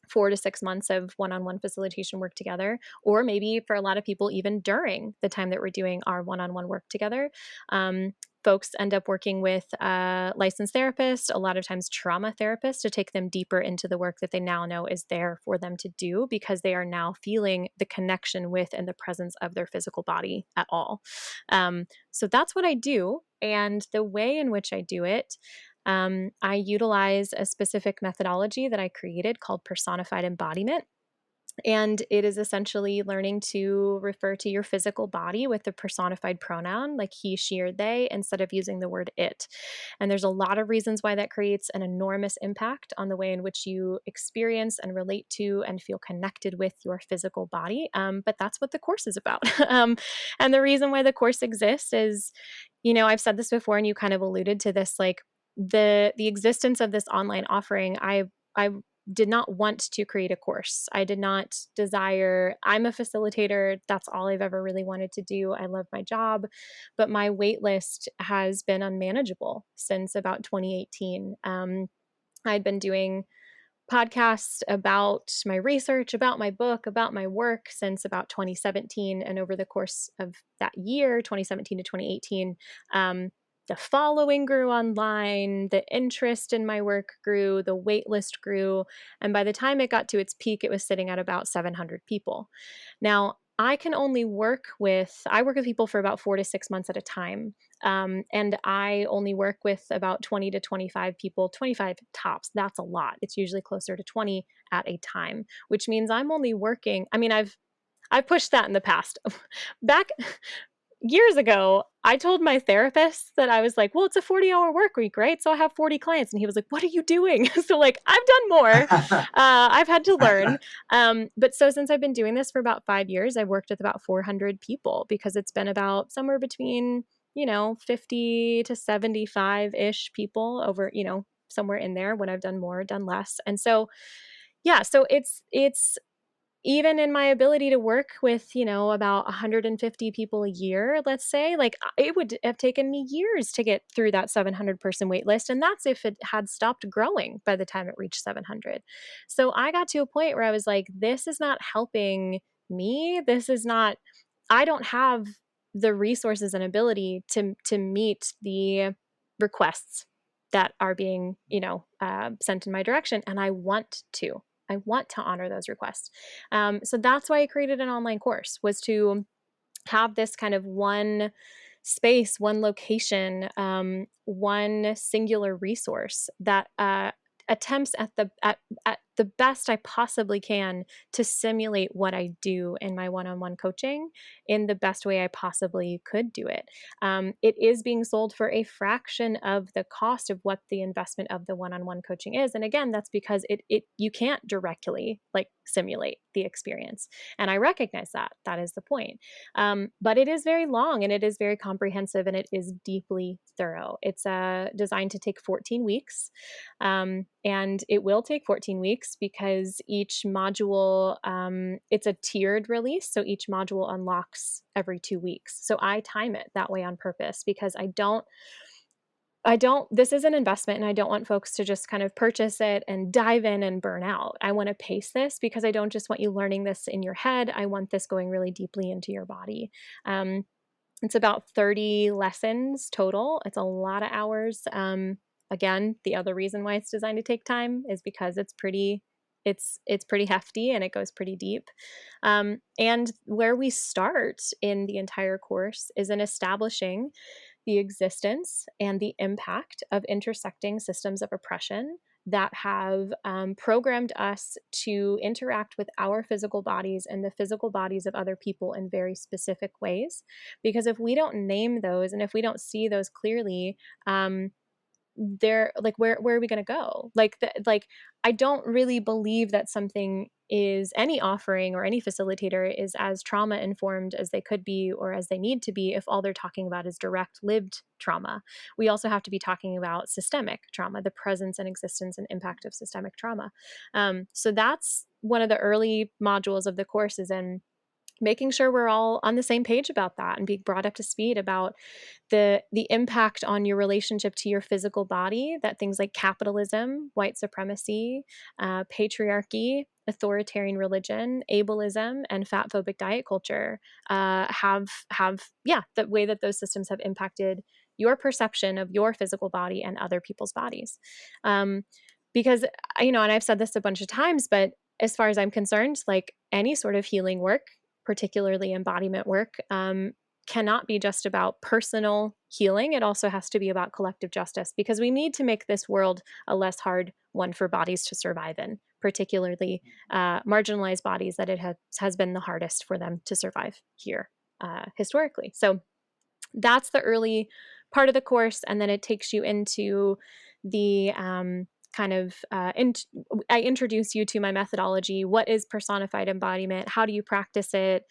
4 to 6 months of one-on-one facilitation work together, or maybe for a lot of people, even during the time that we're doing our one-on-one work together, folks end up working with licensed therapists, a lot of times trauma therapists, to take them deeper into the work that they now know is there for them to do, because they are now feeling the connection with and the presence of their physical body at all. So that's what I do. And the way in which I do it, I utilize a specific methodology that I created called personified embodiment. And it is essentially learning to refer to your physical body with the personified pronoun, like he, she, or they, instead of using the word it. And there's a lot of reasons why that creates an enormous impact on the way in which you experience and relate to and feel connected with your physical body. But that's what the course is about. And the reason why the course exists is, I've said this before, and you kind of alluded to this, like the existence of this online offering. I did not want to create a course. I did not desire, I'm a facilitator. That's all I've ever really wanted to do. I love my job, but my wait list has been unmanageable since about 2018. I'd been doing podcasts about my research, about my book, about my work since about 2017. And over the course of that year, 2017 to 2018, the following grew online, the interest in my work grew, the wait list grew. And by the time it got to its peak, it was sitting at about 700 people. Now, I work with people for about 4 to 6 months at a time. And I only work with about 20 to 25 people, 25 tops. That's a lot. It's usually closer to 20 at a time, which means I'm only working. I mean, I've pushed that in the past. Back years ago, I told my therapist that I was like, well, it's a 40-hour work week, right? So I have 40 clients. And he was like, what are you doing? So like, I've done more. I've had to learn. But so since I've been doing this for about 5 years, I've worked with about 400 people because it's been about somewhere between, 50 to 75-ish people over, somewhere in there when I've done more, done less. And so, yeah, so it's even in my ability to work with, about 150 people a year, let's say, like it would have taken me years to get through that 700 person wait list. And that's if it had stopped growing by the time it reached 700. So I got to a point where I was like, this is not helping me. I don't have the resources and ability to meet the requests that are being, sent in my direction. And I want to. I want to honor those requests. So that's why I created an online course, was to have this kind of one space, one location, one singular resource that attempts at the best I possibly can to simulate what I do in my one-on-one coaching in the best way I possibly could do it. It is being sold for a fraction of the cost of what the investment of the one-on-one coaching is. And again, that's because it you can't directly like simulate the experience. And I recognize that. That is the point. But it is very long and it is very comprehensive and it is deeply thorough. It's designed to take 14 weeks. And it will take 14 weeks because each module, it's a tiered release. So each module unlocks every 2 weeks. So I time it that way on purpose because this is an investment and I don't want folks to just kind of purchase it and dive in and burn out. I want to pace this because I don't just want you learning this in your head. I want this going really deeply into your body. It's about 30 lessons total. It's a lot of hours. Again, the other reason why it's designed to take time is because it's pretty hefty and it goes pretty deep. And where we start in the entire course is in establishing the existence and the impact of intersecting systems of oppression that have programmed us to interact with our physical bodies and the physical bodies of other people in very specific ways. Because if we don't name those and if we don't see those clearly, they're like, where are we going to go? Like I don't really believe that something is any offering or any facilitator is as trauma informed as they could be or as they need to be if all they're talking about is direct lived trauma. We also have to be talking about systemic trauma, the presence and existence and impact of systemic trauma. So that's one of the early modules of the course, is in making sure we're all on the same page about that and being brought up to speed about the impact on your relationship to your physical body that things like capitalism, white supremacy, patriarchy, authoritarian religion, ableism, and fat phobic diet culture have the way that those systems have impacted your perception of your physical body and other people's bodies. Because and I've said this a bunch of times, but as far as I'm concerned, like any sort of healing work, particularly embodiment work, cannot be just about personal healing. It also has to be about collective justice, because we need to make this world a less hard one for bodies to survive in, particularly marginalized bodies that it has been the hardest for them to survive here historically. So that's the early part of the course. And then it takes you into the I introduce you to my methodology. What is personified embodiment? How do you practice it?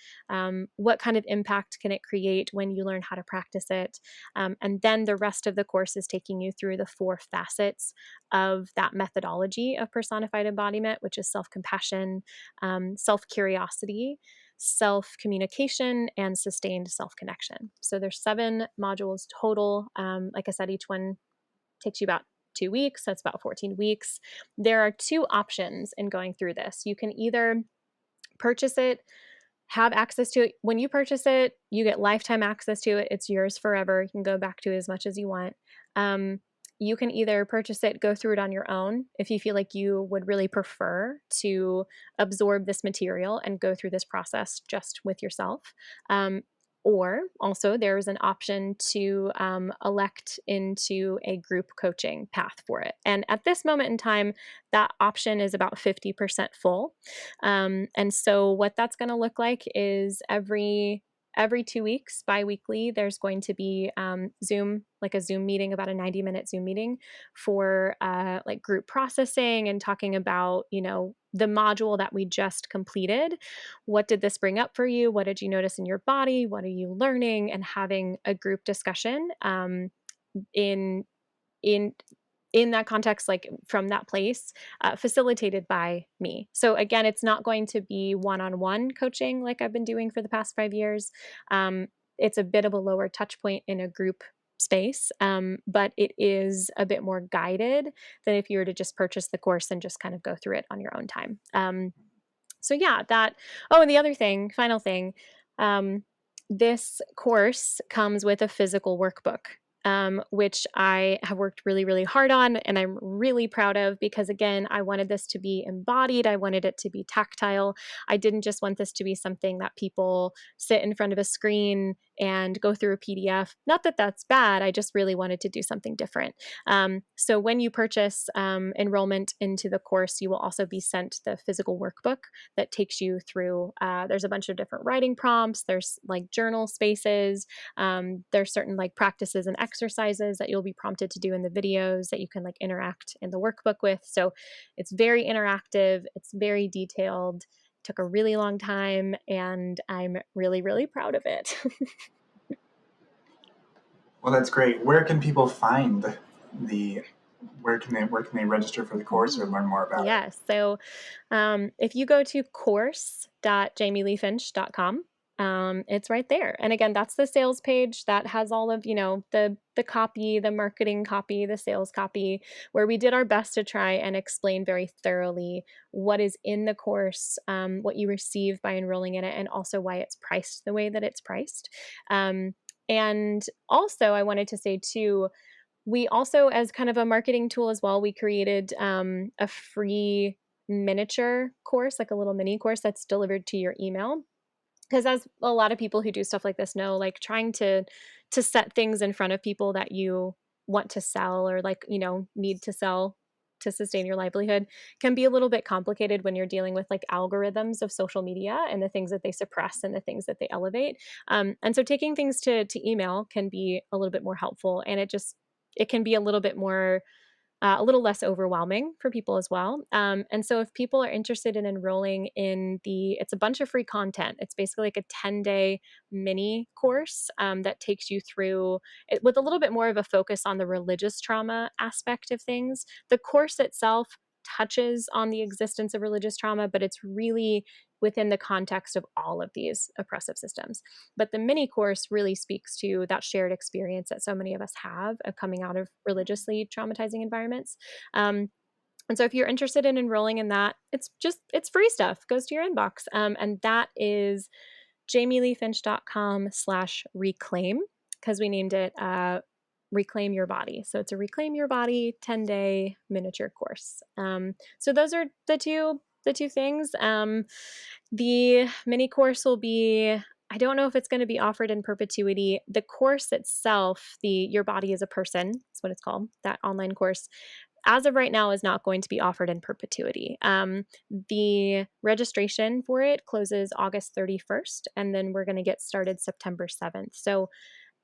What kind of impact can it create when you learn how to practice it? And then the rest of the course is taking you through the 4 facets of that methodology of personified embodiment, which is self-compassion, self-curiosity, self-communication, and sustained self-connection. So there's 7 modules total. Like I said, each one takes you about 2 weeks, that's about 14 weeks. There are two options in going through this. You can either purchase it, have access to it. When you purchase it, you get lifetime access to it. It's yours forever. You can go back to it as much as you want. You can either purchase it, go through it on your own if you feel like you would really prefer to absorb this material and go through this process just with yourself. Or also, there's an option to elect into a group coaching path for it. And at this moment in time, that option is about 50% full. And so, what that's going to look like is every 2 weeks, bi-weekly, there's going to be Zoom, like a Zoom meeting, about a 90-minute Zoom meeting for like group processing and talking about, the module that we just completed. What did this bring up for you? What did you notice in your body? What are you learning? And having a group discussion in in in that context, like from that place, facilitated by me. So again, it's not going to be one-on-one coaching like I've been doing for the past 5 years. It's a bit of a lower touch point in a group space, but it is a bit more guided than if you were to just purchase the course and just kind of go through it on your own time. So yeah, that. Oh, and the other thing, final thing, um, this course comes with a physical workbook, which I have worked really, really hard on, and I'm really proud of because again, I wanted this to be embodied. I wanted it to be tactile. I didn't just want this to be something that people sit in front of a screen and go through a PDF. Not that that's bad. I just really wanted to do something different. So when you purchase enrollment into the course, you will also be sent the physical workbook that takes you through. There's a bunch of different writing prompts. There's like journal spaces. There's certain like practices and exercises that you'll be prompted to do in the videos that you can like interact in the workbook with. So it's very interactive. It's very detailed. Took a really long time, and I'm really, really proud of it. Well, that's great. Where can people find the where can they register for the course or learn more about it? Yes. So if you go to course.jamieleefinch.com, it's right there. And again, that's the sales page that has all of, the copy, the marketing copy, the sales copy, where we did our best to try and explain very thoroughly what is in the course, what you receive by enrolling in it, and also why it's priced the way that it's priced. And also, I wanted to say too, we also, as kind of a marketing tool as well, we created a free miniature course, like a little mini course that's delivered to your email. Because as a lot of people who do stuff like this know, like trying to set things in front of people that you want to sell or like, need to sell to sustain your livelihood can be a little bit complicated when you're dealing with like algorithms of social media and the things that they suppress and the things that they elevate. And so taking things to email can be a little bit more helpful, and it can be a little bit more a little less overwhelming for people as well. And so, if people are interested in enrolling in it's a bunch of free content. It's basically like a 10-day mini course that takes you through it with a little bit more of a focus on the religious trauma aspect of things. The course itself touches on the existence of religious trauma, but it's really within the context of all of these oppressive systems. But the mini course really speaks to that shared experience that so many of us have of coming out of religiously traumatizing environments. And so if you're interested in enrolling in that, it's free stuff, goes to your inbox. And that is jamieleefinch.com/reclaim, because we named it Reclaim Your Body. So it's a Reclaim Your Body 10-day miniature course. So those are the two things. The mini course will be, I don't know if it's going to be offered in perpetuity. The course itself, the Your Body as a Person, is what it's called, that online course, as of right now is not going to be offered in perpetuity. The registration for it closes August 31st, and then we're going to get started September 7th. So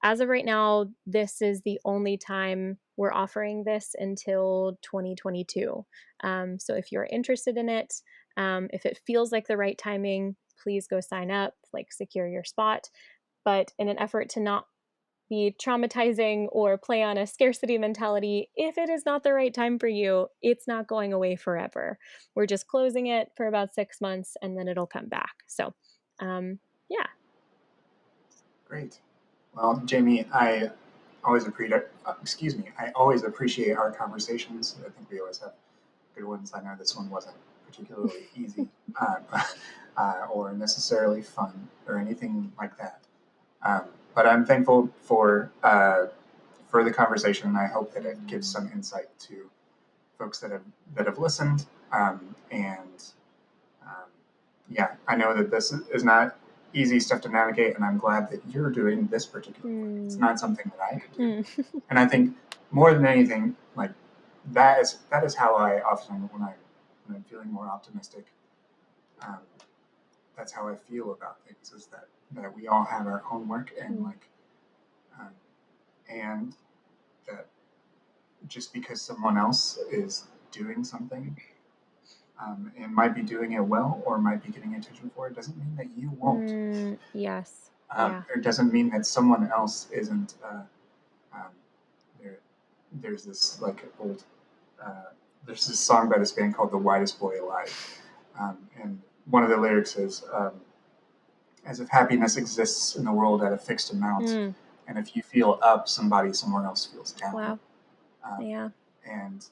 as of right now, this is the only time we're offering this until 2022. So if you're interested in it, if it feels like the right timing, please go sign up, like secure your spot. But in an effort to not be traumatizing or play on a scarcity mentality, if it is not the right time for you, it's not going away forever. We're just closing it for about 6 months and then it'll come back. So, yeah. Great. Well, Jamie, I always appreciate. I always appreciate our conversations. I think we always have good ones. I know this one wasn't particularly easy or necessarily fun or anything like that. But I'm thankful for the conversation, and I hope that it gives some insight to folks that have listened. And yeah, I know that this is not easy stuff to navigate, and I'm glad that you're doing this particular work. It's not something that I could do, and I think more than anything, like that is how I often when I'm feeling more optimistic. Um, that's how I feel about things. Is that we all have our own work, and um, and that just because someone else is doing something and might be doing it well or might be getting attention for it doesn't mean that you won't. Yes. Yeah. It doesn't mean that someone else isn't. Um, there, there's this like old. There's this song by this band called "The Whitest Boy Alive," and one of the lyrics is, "As if happiness exists in the world at a fixed amount, and if you feel up, somebody somewhere else feels down." Wow. Yeah. And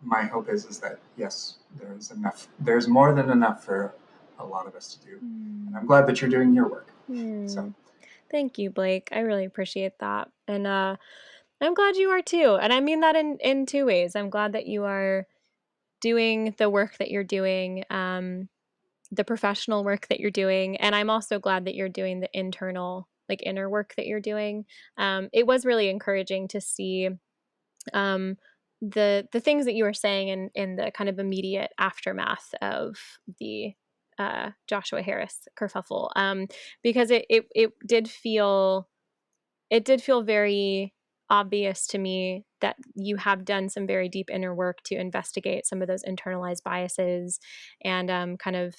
my hope is that yes, there's enough. There's more than enough for a lot of us to do, and I'm glad that you're doing your work. So, thank you, Blake. I really appreciate that, and I'm glad you are too. And I mean that in two ways. I'm glad that you are doing the work that you're doing, the professional work that you're doing, and I'm also glad that you're doing the internal, like inner work that you're doing. It was really encouraging to see um, the things that you were saying in the kind of immediate aftermath of the Joshua Harris kerfuffle, because it did feel very obvious to me that you have done some very deep inner work to investigate some of those internalized biases and kind of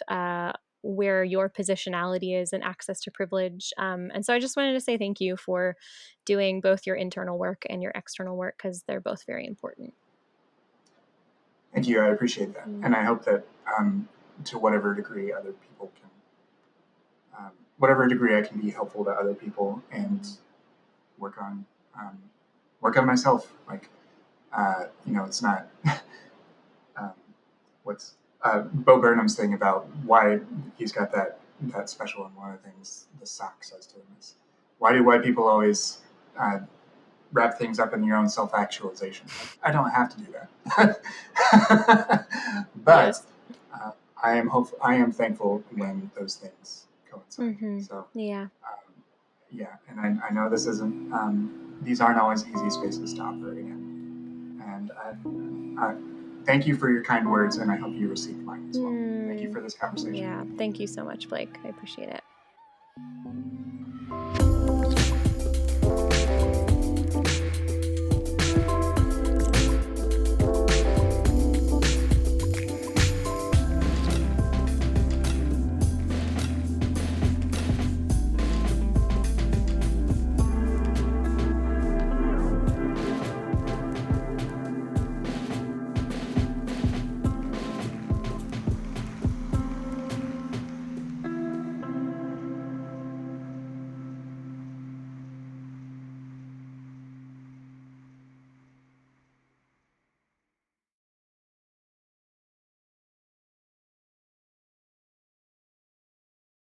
where your positionality is and access to privilege. And so I just wanted to say thank you for doing both your internal work and your external work because they're both very important. thank you. I appreciate that, and I hope that to whatever degree other people can, whatever degree I can be helpful to other people and work on um, work on myself. Like it's not um, what's Bo Burnham's thing about why he's got that special, and one of the things the sock says to him is, why do white people always wrap things up in your own self-actualization? Like, I don't have to do that. But Yes. I am thankful when those things coincide. So Yeah. yeah, and I know this isn't these aren't always easy spaces to operate in, and I thank you for your kind words, and I hope you received mine as well. Thank you for this conversation. Yeah. Thank you so much, Blake. I appreciate it.